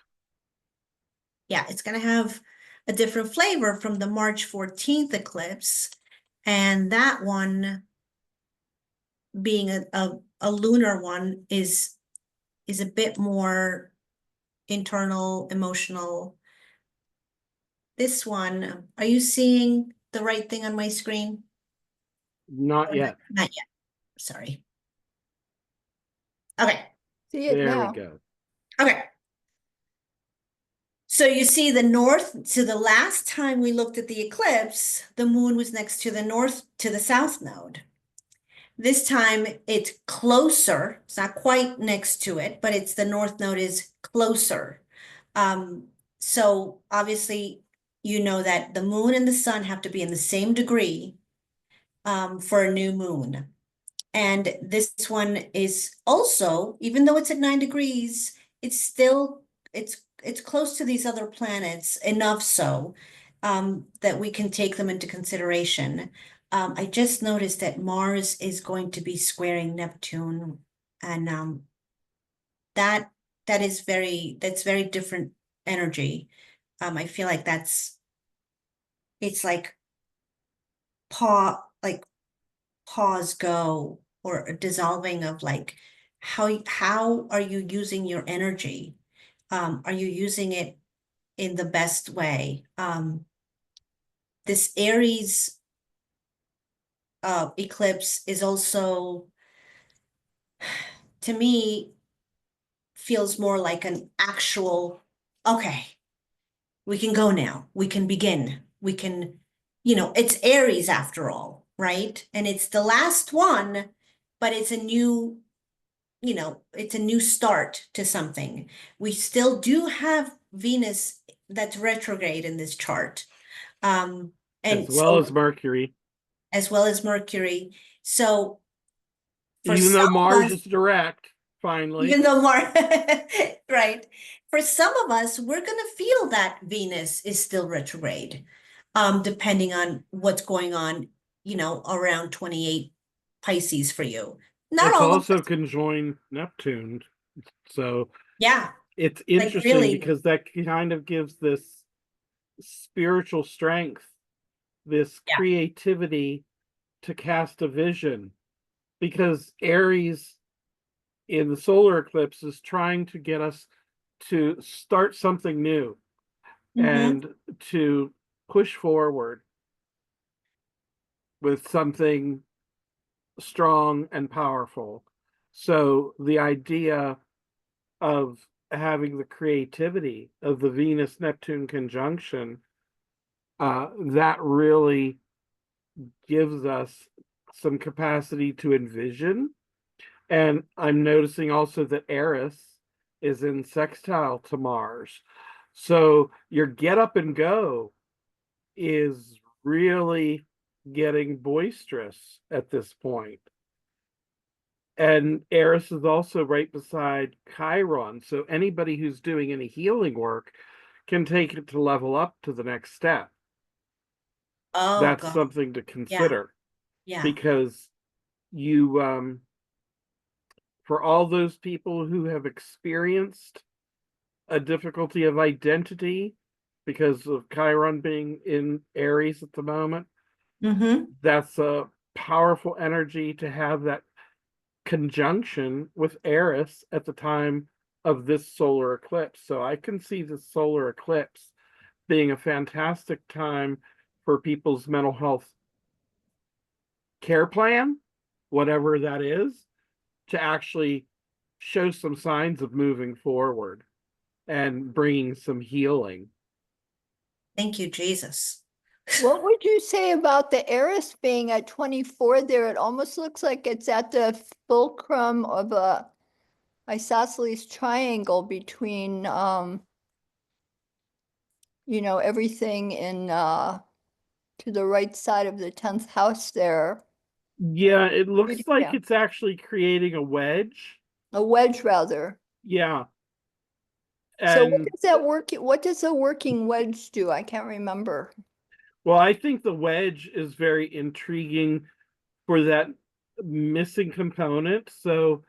Yeah, it's going to have a different flavor from the March 14th eclipse. And that one being a lunar one is a bit more internal, emotional. This one, are you seeing the right thing on my screen? Not yet. Not yet, sorry. Okay, See it There we now. go. okay. So you see the north, so the last time we looked at the eclipse, the moon was next to the south node. This time it's closer. It's not quite next to it, but it's the north node is closer. So obviously, you know that the moon and the sun have to be in the same degree for a new moon. And this one is also, even though it's at 9 degrees, it's still it's close to these other planets enough so that we can take them into consideration. I just noticed that Mars is going to be squaring Neptune, and that that's very different energy. I feel like it's like like pause go or a dissolving of like how are you using your energy? Are you using it in the best way? This Aries eclipse is also, to me, feels more like an actual, okay, we can go now. We can begin. We can, it's Aries after all, right? And it's the last one, but it's a new, it's a new start to something. We still do have Venus that's retrograde in this chart. And As well so, as Mercury. as well as Mercury. So for Even though some of Mars us, is direct, finally. even though Mars, right? For some of us, we're gonna feel that Venus is still retrograde, depending on what's going on, around 28 Pisces for you. Not It's all of also us. conjoined Neptune. So Yeah, it's like interesting really. because that kind of gives this spiritual strength, this Yeah. creativity to cast a vision. Because Aries in the solar eclipse is trying to get us to start something new Mm-hmm. and to push forward with something strong and powerful. So the idea of having the creativity of the Venus Neptune conjunction, that really gives us some capacity to envision. And I'm noticing also that Eris is in sextile to Mars. So your get up and go is really getting boisterous at this point. And Eris is also right beside Chiron. So anybody who's doing any healing work can take it to level up to the next step. Oh That's God. something to Yeah. consider Yeah. because you, for all those people who have experienced a difficulty of identity because of Chiron being in Aries at the moment, Mm-hmm. that's a powerful energy to have that conjunction with Eris at the time of this solar eclipse. So I can see the solar eclipse being a fantastic time for people's mental health care plan, whatever that is, to actually show some signs of moving forward and bringing some healing. Thank you, Jesus. What would you say about the Eris being at 24 there? It almost looks like it's at the fulcrum of a isosceles triangle between, everything in, to the right side of the 10th house there. Yeah, it looks Beauty- like yeah. it's actually creating a wedge. A wedge rather. Yeah. So what And does that what does a working wedge do? I can't remember. well, I think the wedge is very intriguing for that missing component. So,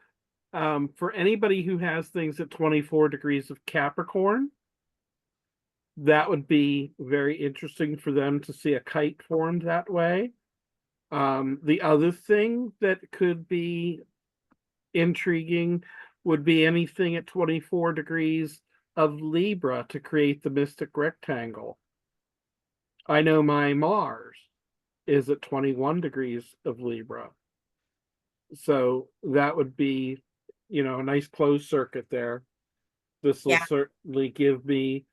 for anybody who has things at 24 degrees of Capricorn, that would be very interesting for them to see a kite formed that way. The other thing that could be intriguing would be anything at 24 degrees of Libra to create the mystic rectangle. I know my Mars is at 21 degrees of Libra. So that would be, a nice closed circuit there. This will Yeah. certainly give me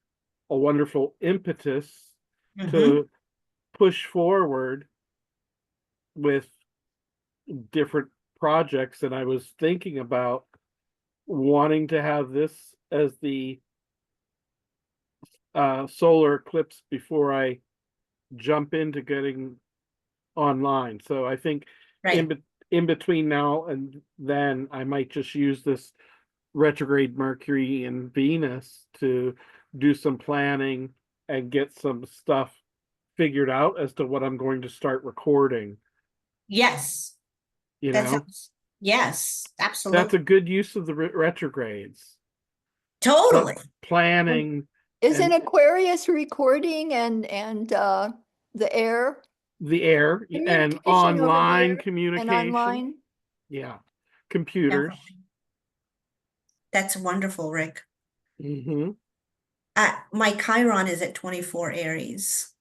a wonderful impetus Mhm. to push forward with different projects. And I was thinking about wanting to have this as the solar eclipse before I jump into getting online. So I think Right. in between now and then, I might just use this retrograde Mercury and Venus to do some planning and get some stuff figured out as to what I'm going to start recording. Yes. You That know, sounds, yes, that's absolutely. a good use of the retrogrades. Totally. Planning Isn't and Aquarius recording and the air the air and communication over online there and communication. online? Yeah, computers. Definitely. That's wonderful, Rick. Hmm. My Chiron is at 24 Aries.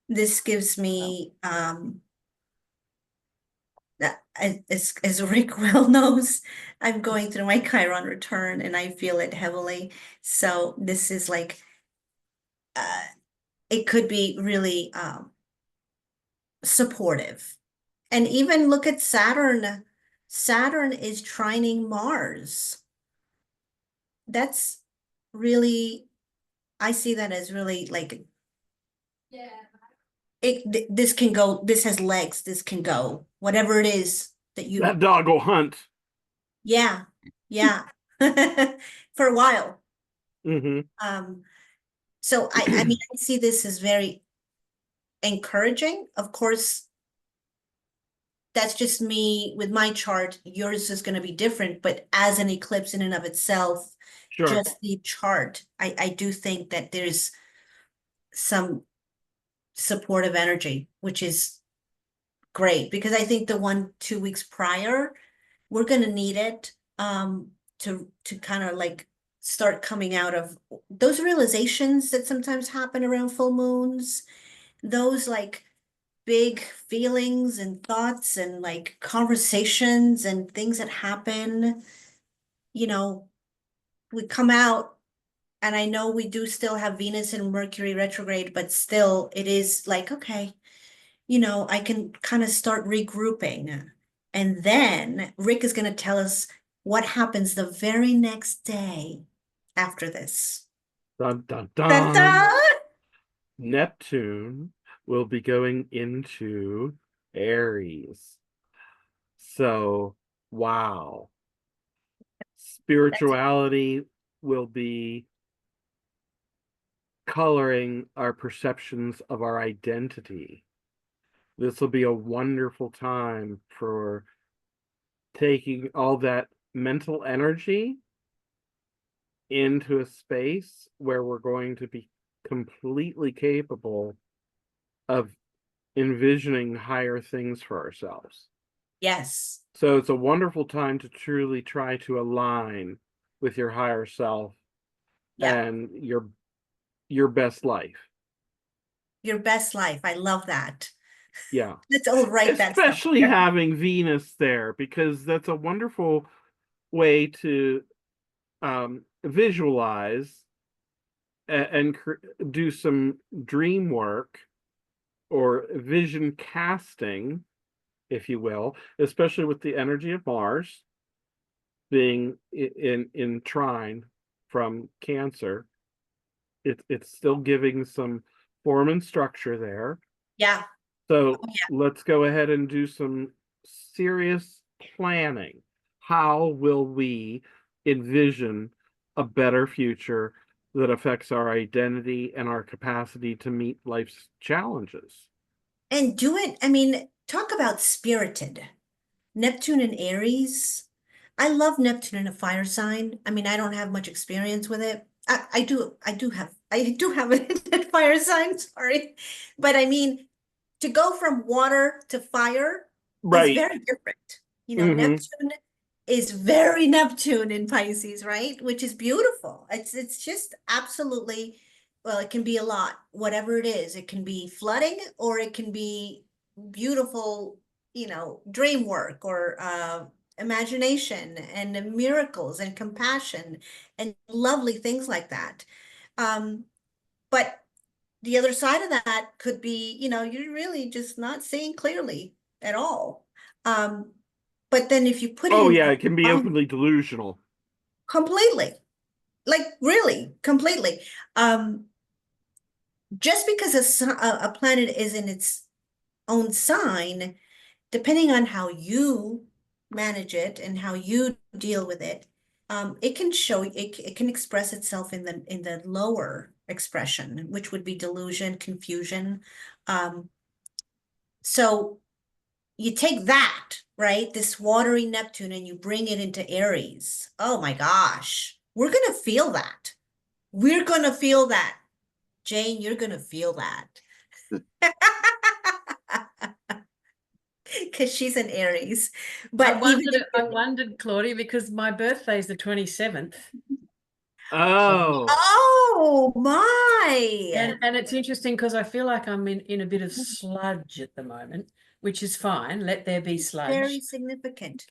This gives me as Rick well knows, I'm going through my Chiron return and I feel it heavily. So this is like it could be really supportive. And even look at Saturn. Saturn is trining Mars. That's really, I see that as really like this can go, this has legs, this can go, whatever it is that you, That dog will hunt. yeah, yeah, for a while. Hmm. So I mean, I see this as very encouraging. Of course, that's just me with my chart. Yours is going to be different, but as an eclipse in and of itself, Sure. just the chart, I do think that there's some supportive energy, which is great because I think the 1-2 weeks prior, we're going to need it to kind of like start coming out of those realizations that sometimes happen around full moons, those like big feelings and thoughts and like conversations and things that happen, you know, we come out and I know we do still have Venus and Mercury retrograde, but still it is like, okay, I can kind of start regrouping. And then Rick is going to tell us what happens the very next day after this. Dun dun dun. Ta-da! Neptune will be going into Aries. So, wow. Spirituality will be coloring our perceptions of our identity. This will be a wonderful time for taking all that mental energy into a space where we're going to be completely capable of envisioning higher things for ourselves. Yes. So it's a wonderful time to truly try to align with your higher self Yeah. and your best life. Your best life. I love that. Yeah. Let's all write that stuff. Especially having Venus there, because that's a wonderful way to visualize and do some dream work or vision casting, if you will, especially with the energy of Mars being in trine from Cancer. It's still giving some form and structure there. Yeah. So Oh, yeah. let's go ahead and do some serious planning. How will we envision a better future that affects our identity and our capacity to meet life's challenges? And do it, I mean, talk about spirited. Neptune and Aries. I love Neptune in a fire sign. I mean, I don't have much experience with it. I do have it in fire sign, sorry. But I mean, to go from water to fire is Right. very different. You know, Mm-hmm. Neptune is very Neptune in Pisces, right? Which is beautiful. It's just absolutely, well, it can be a lot, whatever it is. It can be flooding or it can be beautiful, you know, dream work or imagination and miracles and compassion and lovely things like that. But the other side of that could be, you know, you're really just not seeing clearly at all. But then if you put it Oh, in yeah, it can be openly delusional. completely, like really completely. Just because a planet is in its own sign, depending on how you manage it and how you deal with it, it can show it can express itself in the lower expression, which would be delusion, confusion. So you take that, right? This watery Neptune and you bring it into Aries. Oh my gosh, we're gonna feel that. We're gonna feel that. Jane, you're gonna feel that. Because she's an Aries. But even I wondered, Claudia, because my birthday's the 27th. Oh, oh my. And it's interesting because I feel like I'm in a bit of sludge at the moment, which is fine. Let there be Very sludge. significant.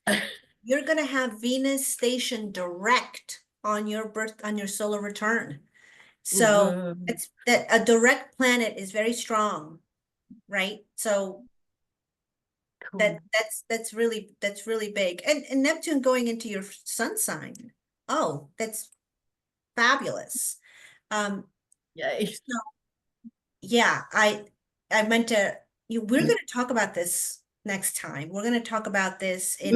You're gonna have Venus stationed direct on your solar return. So it's that a direct planet is very strong, right? So Cool. that's really big. And Neptune going into your sun sign. Oh, that's fabulous. Yay. So yeah, I meant to we're gonna talk about this next time. We're gonna talk about this in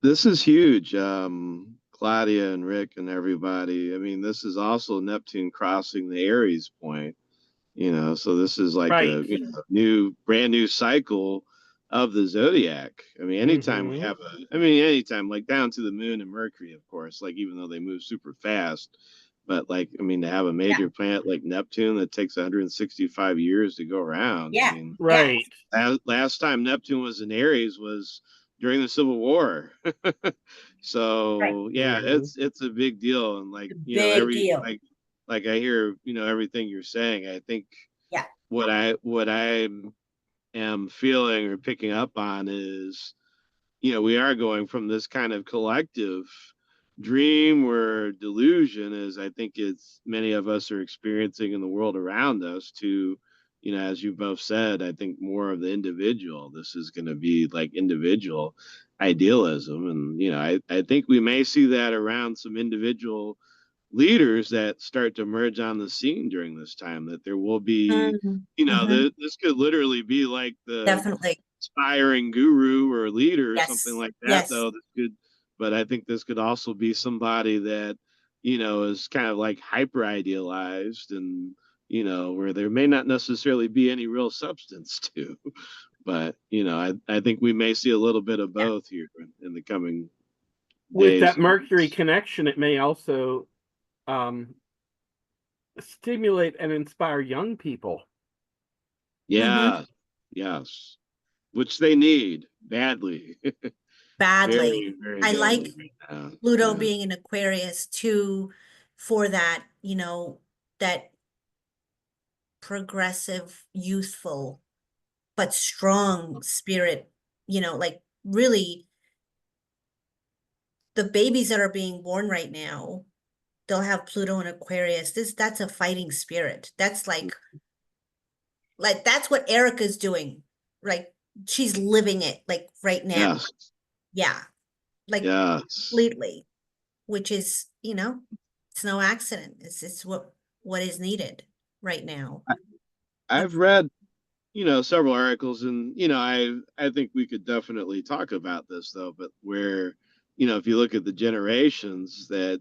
This is huge. Claudia and Rick and everybody. I mean, this is also Neptune crossing the Aries point, so this is like right. brand new cycle of the zodiac. I mean, anytime we have anytime like down to the moon and Mercury, of course, like even though they move super fast, but like, I mean, to have a major planet like Neptune that takes 165 years to go around. yeah. I mean, Right. last time Neptune was in Aries was during the Civil War. So yeah, it's a big deal. And like, Big deal. like I hear, everything you're saying. I think Yeah. what I am feeling or picking up on is, we are going from this kind of collective dream or delusion, as I think it's many of us are experiencing in the world around us, to, as you both said, I think more of the individual. This is going to be like individual idealism. And, I think we may see that around some individual leaders that start to merge on the scene during this time, that there will be, this could literally be like the Definitely. inspiring guru or leader or something Yes. like that, Yes. though. But I think this could also be somebody that, is kind of like hyper idealized and, where there may not necessarily be any real substance to. But, I think we may see a little bit of both here in the coming With days. that Mercury connection, it may also stimulate and inspire young people. Yeah. Yes. Which they need badly. Badly. Very I like badly right now. Pluto Yeah. being in Aquarius too, for that, you know, that progressive, youthful, but strong spirit, you know, like really the babies that are being born right now, they'll have Pluto in Aquarius. That's a fighting spirit. That's like that's what Erica's doing. Like she's living it like right now. Yes. Yeah. Like Yes. completely, which is, you know, it's no accident. It's what is needed right now. I've read several articles, and I think we could definitely talk about this though, but where, if you look at the generations that,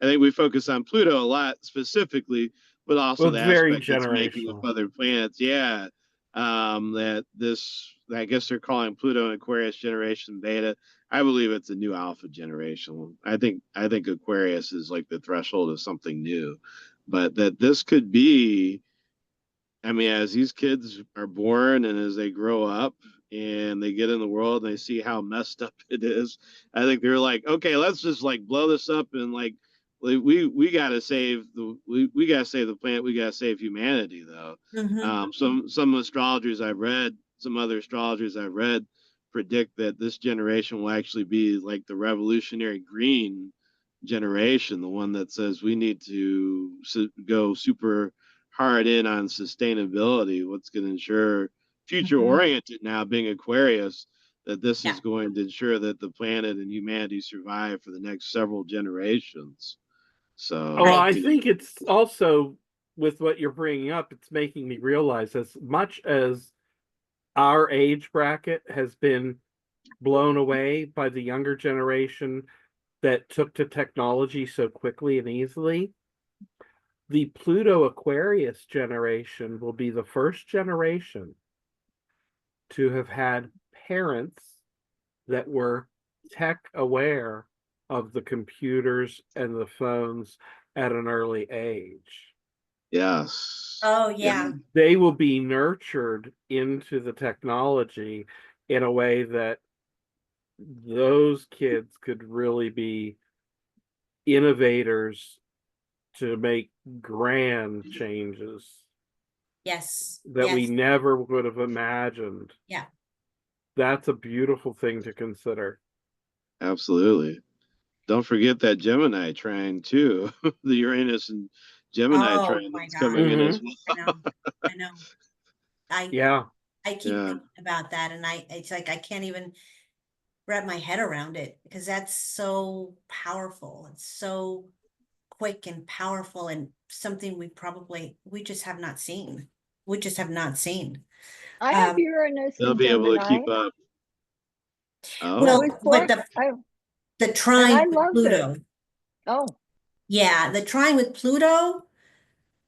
I think we focus on Pluto a lot specifically, but Well, also the it's very aspect it's making with generational. other planets. Yeah. That this, I guess they're calling Pluto and Aquarius generation beta. I believe it's a new alpha generation. I think Aquarius is like the threshold of something new, but that this could be, I mean, as these kids are born and as they grow up and they get in the world and they see how messed up it is, I think they're like, okay, let's just like blow this up and like we gotta save we gotta save the planet, we gotta save humanity though. Mhm. Some astrologers I've read, some other astrologers I've read predict that this generation will actually be like the revolutionary green generation, the one that says we need to go super hard in on sustainability, what's going to ensure future Mhm. oriented now being Aquarius, that this Yeah. is going to ensure that the planet and humanity survive for the next several generations. Oh, So, Right. I think it's also with what you're bringing up, it's making me realize as much as our age bracket has been blown away by the younger generation that took to technology so quickly and easily, the Pluto Aquarius generation will be the first generation to have had parents that were tech aware of the computers and the phones at an early age. yes. Oh, Yeah. yeah. They will be nurtured into the technology in a way that those kids could really be innovators to make grand changes Yes. that we Yes. never would have imagined. Yeah. That's a beautiful thing to consider. Absolutely. Don't forget that Gemini trine too, the Uranus and Gemini Oh trine my that's coming God. in as Mm-hmm. well. I know. I know. I Yeah. I keep Yeah. thinking about that, and it's like I can't even wrap my head around it because that's so powerful. It's so quick and powerful and something we just have not seen. We just have not seen. I have Um, Uranus They'll in be able to Gemini. keep up. well, Oh, but the And I trine with loved it. Pluto. Oh, Yeah, the trine with Pluto.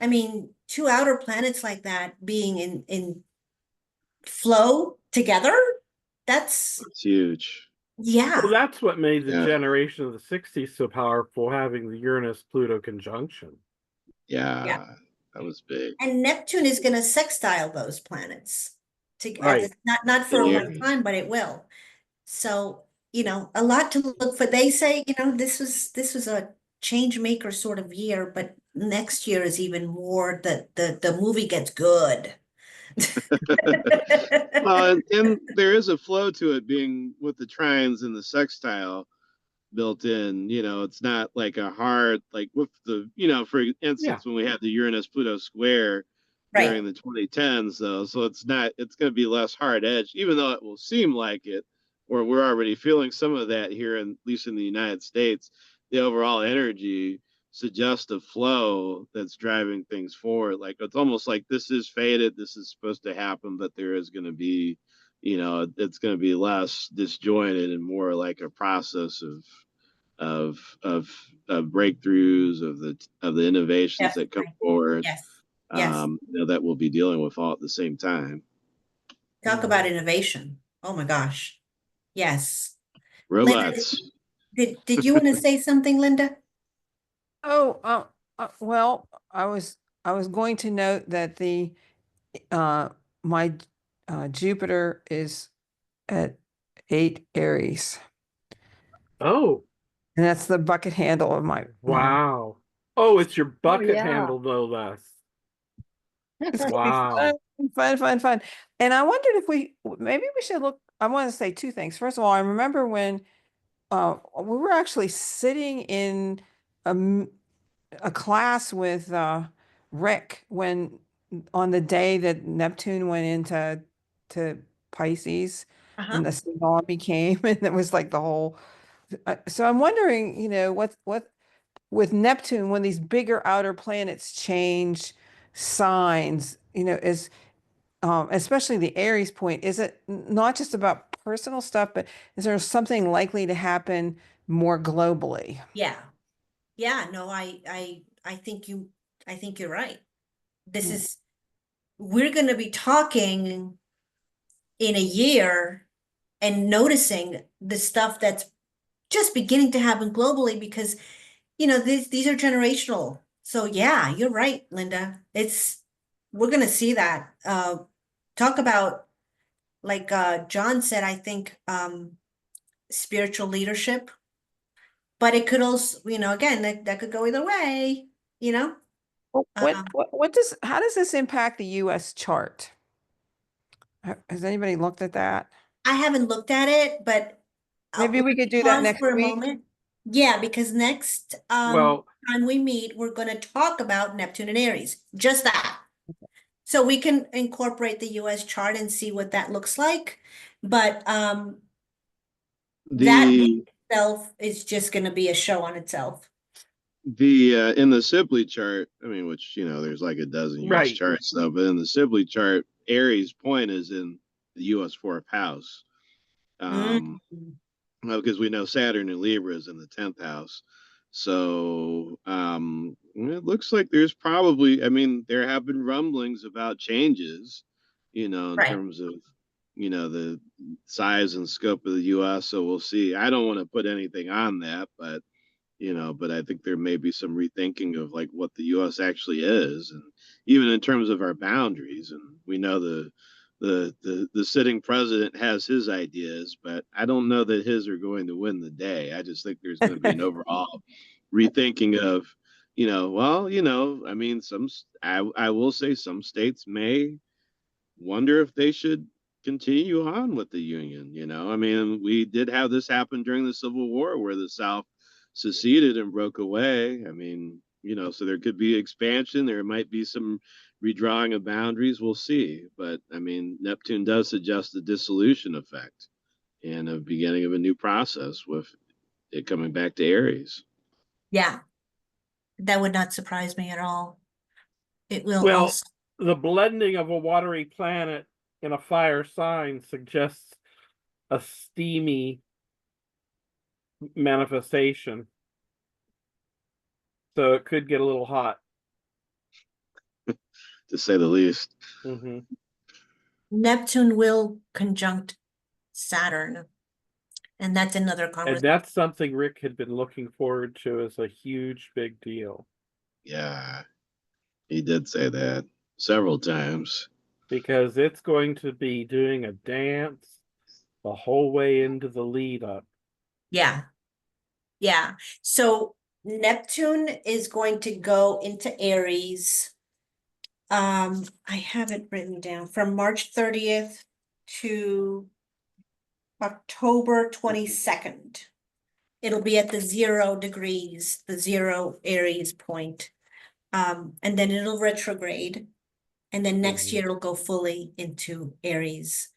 I mean, two outer planets like that being in flow together. That's it's huge. Well, yeah. that's what made the Yeah. generation of the 60s so powerful, having the Uranus Pluto conjunction. Yeah. Yeah. That was big. And Neptune is going to sextile those planets to Right. not for a Yeah. long time, but it will. So, a lot to look for. They say, this was a change maker sort of year, but next year is even more the movie gets good. Well, and there is a flow to it being with the trines and the sextile built in. It's not like a hard, like with the, for Yeah. instance, when we had the Uranus Pluto square Right. during the 2010s, though. So it's going to be less hard edge, even though it will seem like it, or we're already feeling some of that here, at least in the United States. The overall energy suggests a flow that's driving things forward. Like it's almost like this is fated, this is supposed to happen, but there is going to be, it's going to be less disjointed and more like a process of of of breakthroughs of the innovations that come Definitely. forward, Yes. Yes. that we'll be dealing with all at the same time. Talk about innovation. Oh my gosh. Yes. Linda, Robots. did you want to say something, Linda? Oh, well, I was going to note that uh my Jupiter is at 8 Aries, Oh, and that's the bucket handle of my wow. Oh, it's your oh bucket yeah. handle, no less. It's gonna be Wow. fun. And I wondered if maybe we should look. I want to say two things. First of all, I remember when we were actually sitting in a class with Rick when on the day that Neptune went to Pisces Uh-huh. and the tsunami came, and it was like the whole. So I'm wondering, what with Neptune when these bigger outer planets change signs, is especially the Aries point, is it not just about personal stuff, but is there something likely to happen more globally? Yeah. Yeah, no, I think you're right. This Hmm. is, we're gonna be talking in a year and noticing the stuff that's just beginning to happen globally because, these are generational. So yeah, you're right, Linda. We're gonna see that. Talk about, like John said, I think spiritual leadership, but it could also, again, that could go either way, you know? Um, How does this impact the US chart? Has anybody looked at that? I haven't looked at it, but Maybe let we could me do that pause next for a week. moment. Yeah, because next Well, time we meet, we're gonna talk about Neptune and Aries, just that. So we can incorporate the US chart and see what that looks like. But that The itself is just gonna be a show on itself. in the Sibley chart, I mean, which there's like a dozen US right. charts though, but in the Sibley chart, Aries point is in the US fourth house. Mm. Because we know Saturn and Libra is in the 10th house. So it looks like there's probably, I mean, there have been rumblings about changes, in Right. terms of, the size and scope of the US. So we'll see. I don't want to put anything on that, but I think there may be some rethinking of like what the US actually is, and even in terms of our boundaries. And we know the sitting president has his ideas, but I don't know that his are going to win the day. I just think there's going to be an overall rethinking of, I mean, I will say some states may wonder if they should continue on with the union. I mean, we did have this happen during the Civil War where the South seceded and broke away. I mean, so there could be expansion, there might be some redrawing of boundaries, we'll see. But I mean, Neptune does suggest the dissolution effect and a beginning of a new process with it coming back to Aries. Yeah, that would not surprise me at all. It will Well, also, the blending of a watery planet in a fire sign suggests a steamy manifestation. So it could get a little hot. To say the least. Hmm. Neptune will conjunct Saturn, and that's another And conversation. that's something Rick had been looking forward to as a huge, big deal. Yeah, he did say that several times. Because it's going to be doing a dance the whole way into the lead up. Yeah. Yeah. So Neptune is going to go into Aries. I have it written down from March 30th to October 22nd. It'll be at the 0 degrees, the 0 Aries point. And then it'll retrograde. And then next Mhm. year it'll go fully into Aries.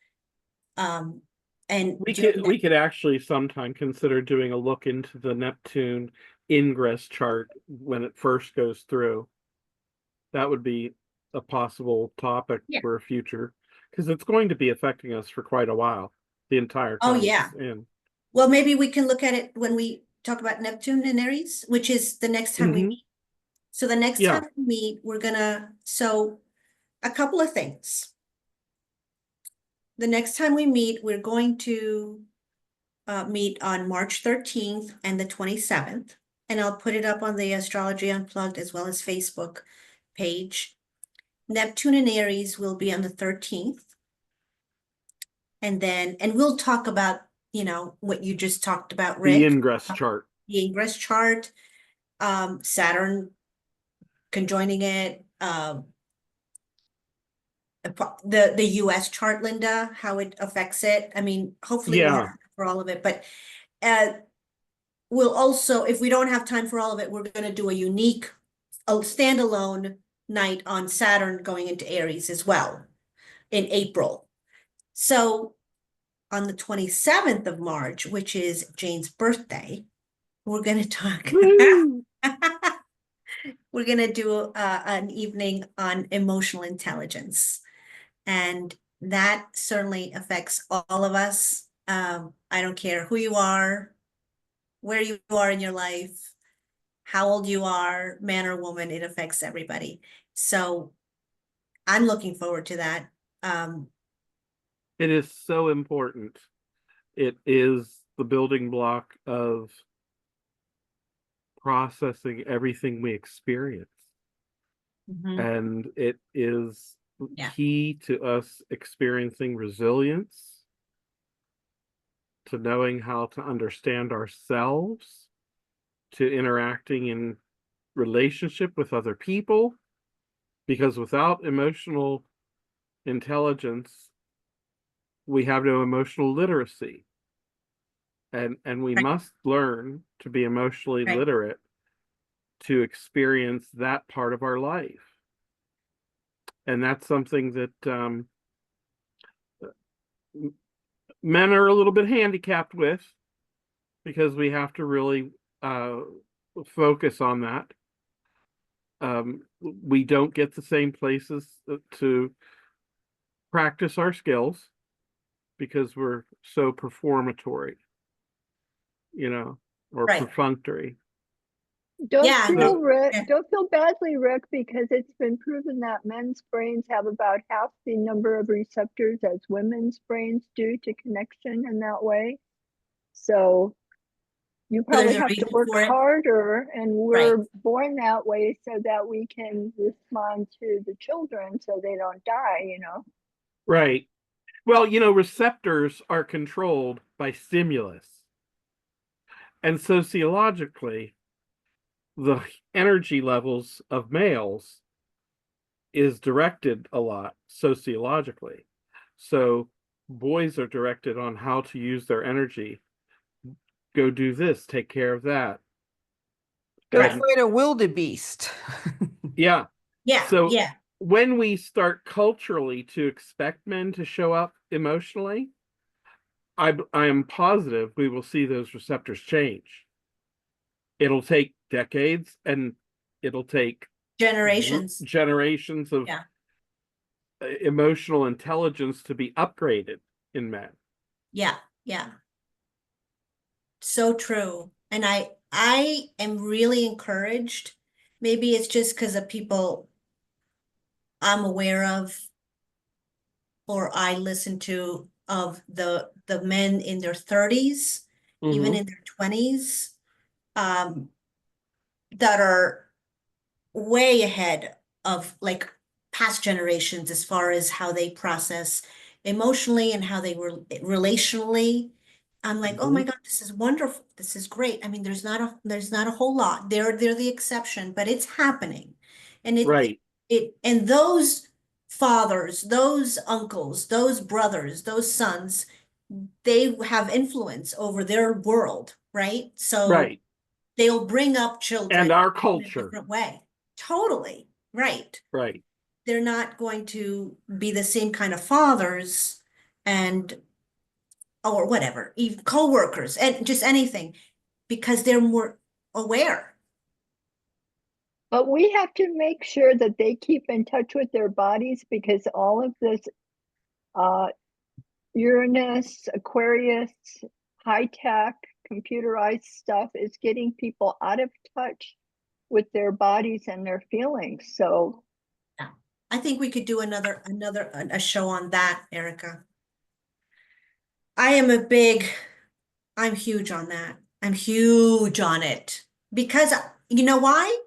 And We during could we could actually sometime consider doing a look into the Neptune ingress chart when it first goes through. That would be a possible topic Yeah. for a future, because it's going to be affecting us for quite a while, the entire Oh, time yeah. it's in. Well, maybe we can look at it when we talk about Neptune and Aries, which is the next time we Mhm. meet. So the next Yeah. time we meet, so a couple of things. The next time we meet, we're going to meet on March 13th and the 27th. And I'll put it up on the Astrology Unplugged as well as Facebook page. Neptune and Aries will be on the 13th. And we'll talk about, what you just talked about, The Rick. ingress chart. The ingress chart, Saturn conjoining it, the US chart, Linda, how it affects it. I mean, hopefully we'll have Yeah. time for all of it, but we'll also, if we don't have time for all of it, we're gonna do a standalone night on Saturn going into Aries as well in April. So on the 27th of March, which is Jane's birthday, we're gonna talk. Woo! We're gonna do an evening on emotional intelligence. And that certainly affects all of us. I don't care who you are, where you are in your life, how old you are, man or woman, it affects everybody. So I'm looking forward to that. It is so important. It is the building block of processing everything we experience. And it is Yeah. key to us experiencing resilience, to knowing how to understand ourselves, to interacting in relationship with other people, because without emotional intelligence, we have no emotional literacy. And we Right. must learn to be emotionally Right. literate to experience that part of our life. And that's something that men are a little bit handicapped with, because we have to really focus on that. We don't get the same places to practice our skills because we're so performatory, or Right. perfunctory. Don't Yeah, feel no, Rick, yeah. don't feel badly, Rick, because it's been proven that men's brains have about half the number of receptors as women's brains do to connection in that way. So you So there's probably a have to reason work for it. harder, and Right. we're born that way so that we can respond to the children so they don't die, you know. Right. Well, receptors are controlled by stimulus. And sociologically, the energy levels of males is directed a lot sociologically. So boys are directed on how to use their energy. Go do this, take care of that. Go Right. fight a wildebeest. Yeah. Yeah, So yeah, when we start culturally to expect men to show up emotionally, I am positive we will see those receptors change. It'll take decades, and it'll take generations. generations of Yeah. emotional intelligence to be upgraded in men. Yeah, yeah. So true. And I am really encouraged. Maybe it's just because of people I'm aware of or I listen to, of the men in their 30s, even Mhm. in their 20s, that are way ahead of like past generations as far as how they process emotionally and how they were relationally. I'm like, oh my Mhm. God, this is wonderful. This is great. I mean, there's not a whole lot. They're the exception, but it's happening. And Right. and those fathers, those uncles, those brothers, those sons, they have influence over their world, right? So Right. they'll bring up And children our in a culture. different way. Totally, right. Right. They're not going to be the same kind of fathers and or whatever, even co-workers and just anything, because they're more aware. But we have to make sure that they keep in touch with their bodies, because all of this Uranus, Aquarius, high-tech, computerized stuff is getting people out of touch with their bodies and their feelings. So Yeah. I think we could do a show on that, Erica. I'm huge on that. I'm huge on it because you know why?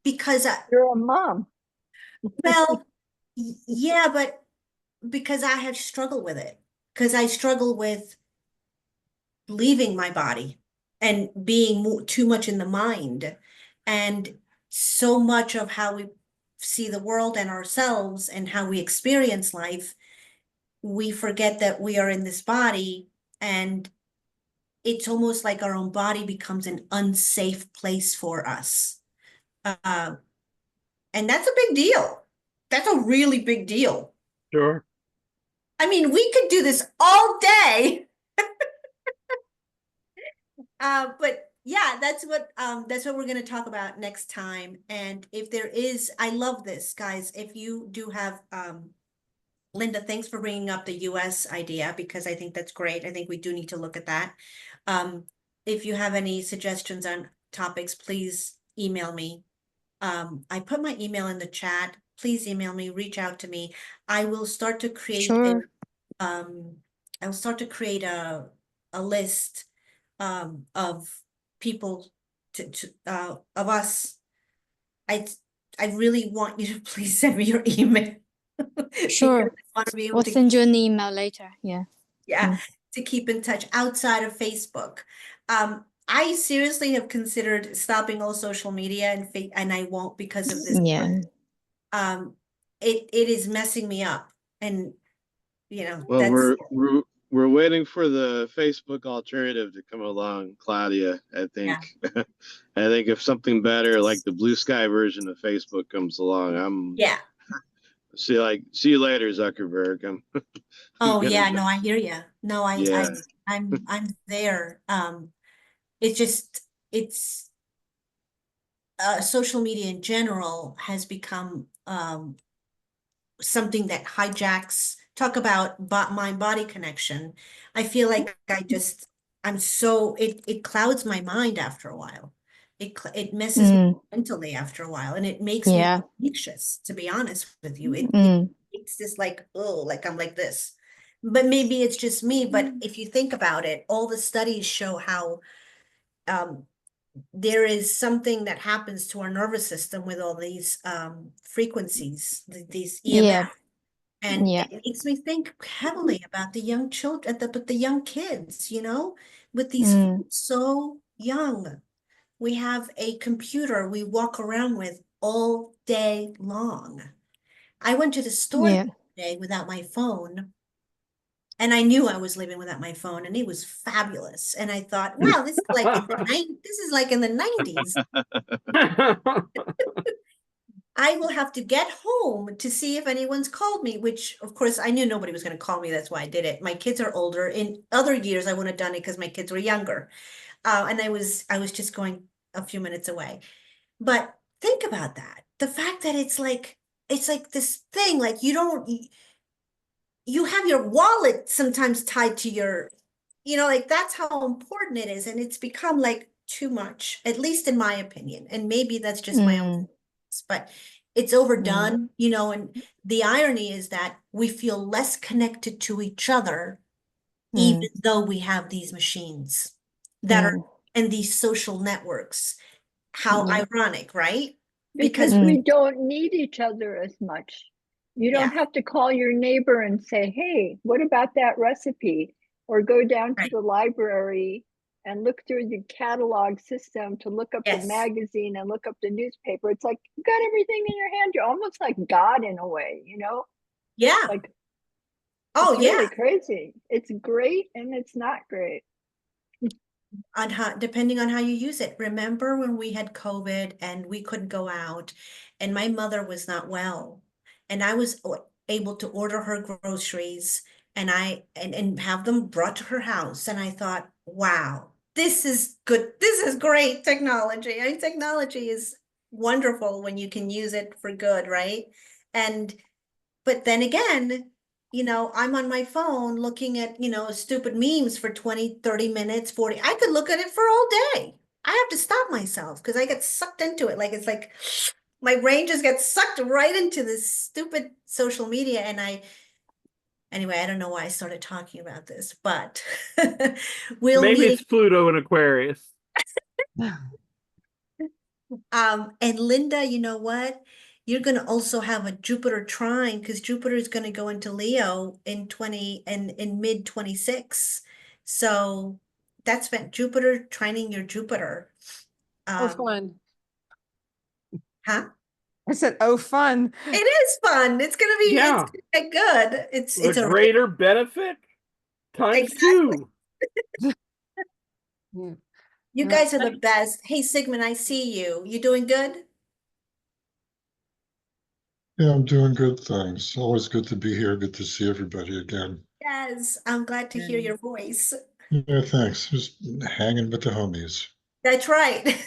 Because you're a mom. well, yeah, but because I have struggled with it. Because I struggle with leaving my body and being too much in the mind. And so much of how we see the world and ourselves and how we experience life, we forget that we are in this body, and it's almost like our own body becomes an unsafe place for us. Uh, and that's a big deal. That's a really big deal. Sure. I mean, we could do this all day. But yeah, that's what we're gonna talk about next time. And if there is, I love this, guys. If you do have Linda, thanks for bringing up the US idea because I think that's great. I think we do need to look at that. If you have any suggestions on topics, please email me. I put my email in the chat. Please email me, reach out to me. I will start to create Sure. I'll start to create a list of people of us. I really want you to please send me your email. Sure. Because I want to be able We'll to, send you an email later. Yeah. yeah, Mm. to keep in touch outside of Facebook. I seriously have considered stopping all social media and I won't because of this. Yeah. It is messing me up, and Well, that's we're waiting for the Facebook alternative to come along, Claudia. I think I think if something better like the blue sky version of Facebook comes along, yeah. see you later, Zuckerberg. I'm Oh gonna yeah, no, I hear you. No, yeah. I'm there. It's just it's social media in general has become something that hijacks, talk about mind body connection. I feel like it clouds my mind after a while. It messes me Mm. mentally after a while, and it makes me Yeah. anxious, to be honest with you. Mm. It's just like, oh, like I'm like this. But maybe it's just me, but if you think about it, all the studies show how there is something that happens to our nervous system with all these frequencies, these Yeah. EMF. And Yeah. it makes me think heavily about the young children, but the young kids, with these Mm. phones so young. We have a computer we walk around with all day long. I went to the store Yeah. today without my phone, and I knew I was leaving without my phone, and it was fabulous. And I thought, wow, this is like in the 90s. I will have to get home to see if anyone's called me, which of course I knew nobody was going to call me. That's why I did it. My kids are older. In other years, I wouldn't have done it because my kids were younger. And I was just going a few minutes away. But think about that. The fact that it's like this thing, like you have your wallet sometimes tied to like that's how important it is. And it's become like too much, at least in my opinion. And maybe that's just my own, Mm. but it's overdone, and the irony is that we feel less connected to each other, even Mm. though we have these machines that are Mm. and these social networks. How Yeah. ironic, right? Because Mm. we don't need each other as much. You don't Yeah. have to call your neighbor and say, hey, what about that recipe? Or go down to Right. the library and look through the catalog system to look up the Yes. magazine and look up the newspaper. It's like you got everything in your hand. You're almost like God in a way, Yeah. Like Oh, it's yeah. really crazy. It's great and it's not great. Depending on how you use it. Remember when we had COVID and we couldn't go out, and my mother was not well, and I was able to order her groceries and have them brought to her house. And I thought, wow, this is good. This is great technology. I mean, technology is wonderful when you can use it for good, right? But then again, I'm on my phone looking at, stupid memes for 20, 30 minutes, 40. I could look at it for all day. I have to stop myself because I get sucked into it. Like it's like my brain just gets sucked right into this stupid social media. Anyway, I don't know why I started talking about this, but we'll Maybe meet. it's Pluto and Aquarius. And Linda, you know what? You're going to also have a Jupiter trine because Jupiter is going to go into Leo in mid 26. So that's been Jupiter trining your Jupiter. Oh, fun. Huh? I said, oh, fun. It is fun. It's gonna be Yeah. it's gonna be good. It's The a greater benefit times Exactly. 2. Yeah. You guys are the best. Hey Sigmund, I see you. You doing good? Yeah, I'm doing good, thanks. Always good to be here. Good to see everybody again. Yes, I'm glad to hear your voice. Yeah, thanks. Just hanging with the homies. That's right.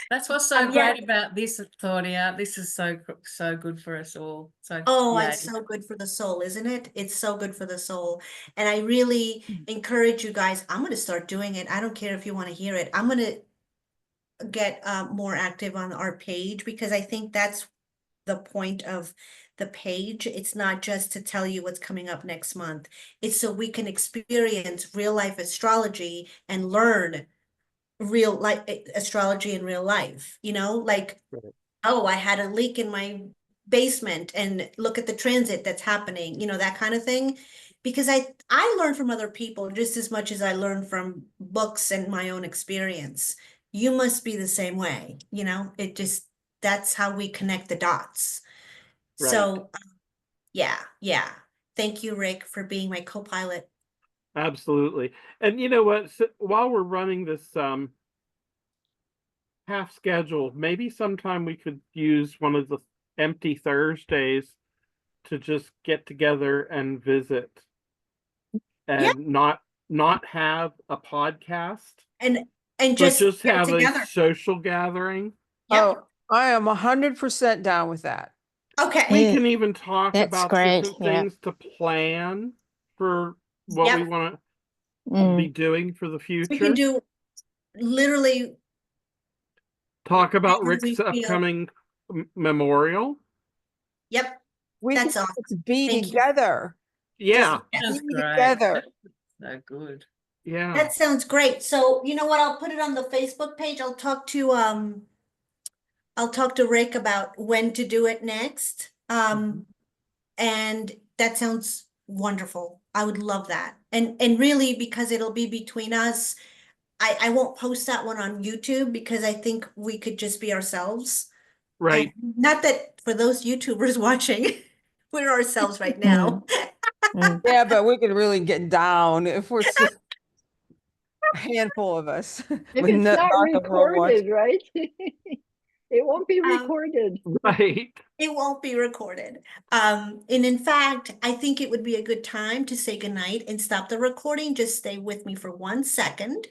That's what's so Yeah. great about this, Claudia. This is so good for us all. So Oh, yeah. it's so good for the soul, isn't it? It's so good for the soul. And I really encourage you guys, I'm going to start doing it. I don't care if you want to hear it. I'm going to get more active on our page because I think that's the point of the page. It's not just to tell you what's coming up next month. It's so we can experience real life astrology and learn real life astrology in real life, like, Right. oh, I had a leak in my basement and look at the transit that's happening, that kind of thing. Because I learn from other people just as much as I learn from books and my own experience. You must be the same way, it just, that's how we connect the dots. Right. So, yeah. Thank you, Rick, for being my co-pilot. Absolutely. And you know what? While we're running this half schedule, maybe sometime we could use one of the empty Thursdays to just get together and visit Yeah. and not have a podcast, And but just just get have a together. social gathering. Yep. Oh, I am 100% down with that. Okay. We Yeah, can even talk that's about great. different Yeah. things to plan for what we Yep. want to be Mm. doing for the We can future. do literally Talk about whatever we Rick's feel. upcoming memorial. Yep. We That's can awesome. just be Thank you. together. Yeah. That's Be great. together. So good. Yeah. That sounds great. So you know what? I'll put it on the Facebook page. I'll talk to Rick about when to do it next. And that sounds wonderful. I would love that. And really because it'll be between us, I won't post that one on YouTube because I think we could just be ourselves. Right. And not that for those YouTubers watching, we're ourselves right now. Mm. Yeah, but we could really get down if we're just a handful of us. If with it's not not the real ones. recorded, right? It won't be Um, recorded. Right. It won't be recorded. And in fact, I think it would be a good time to say goodnight and stop the recording. Just stay with me for 1 second.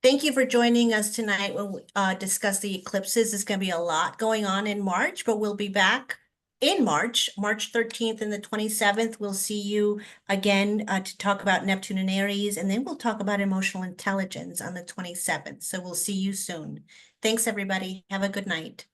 Thank you for joining us tonight when we discuss the eclipses. There's going to be a lot going on in March, but we'll be back in March 13th and the 27th. We'll see you again to talk about Neptune and Aries, and then we'll talk about emotional intelligence on the 27th. So we'll see you soon. Thanks, everybody. Have a good night.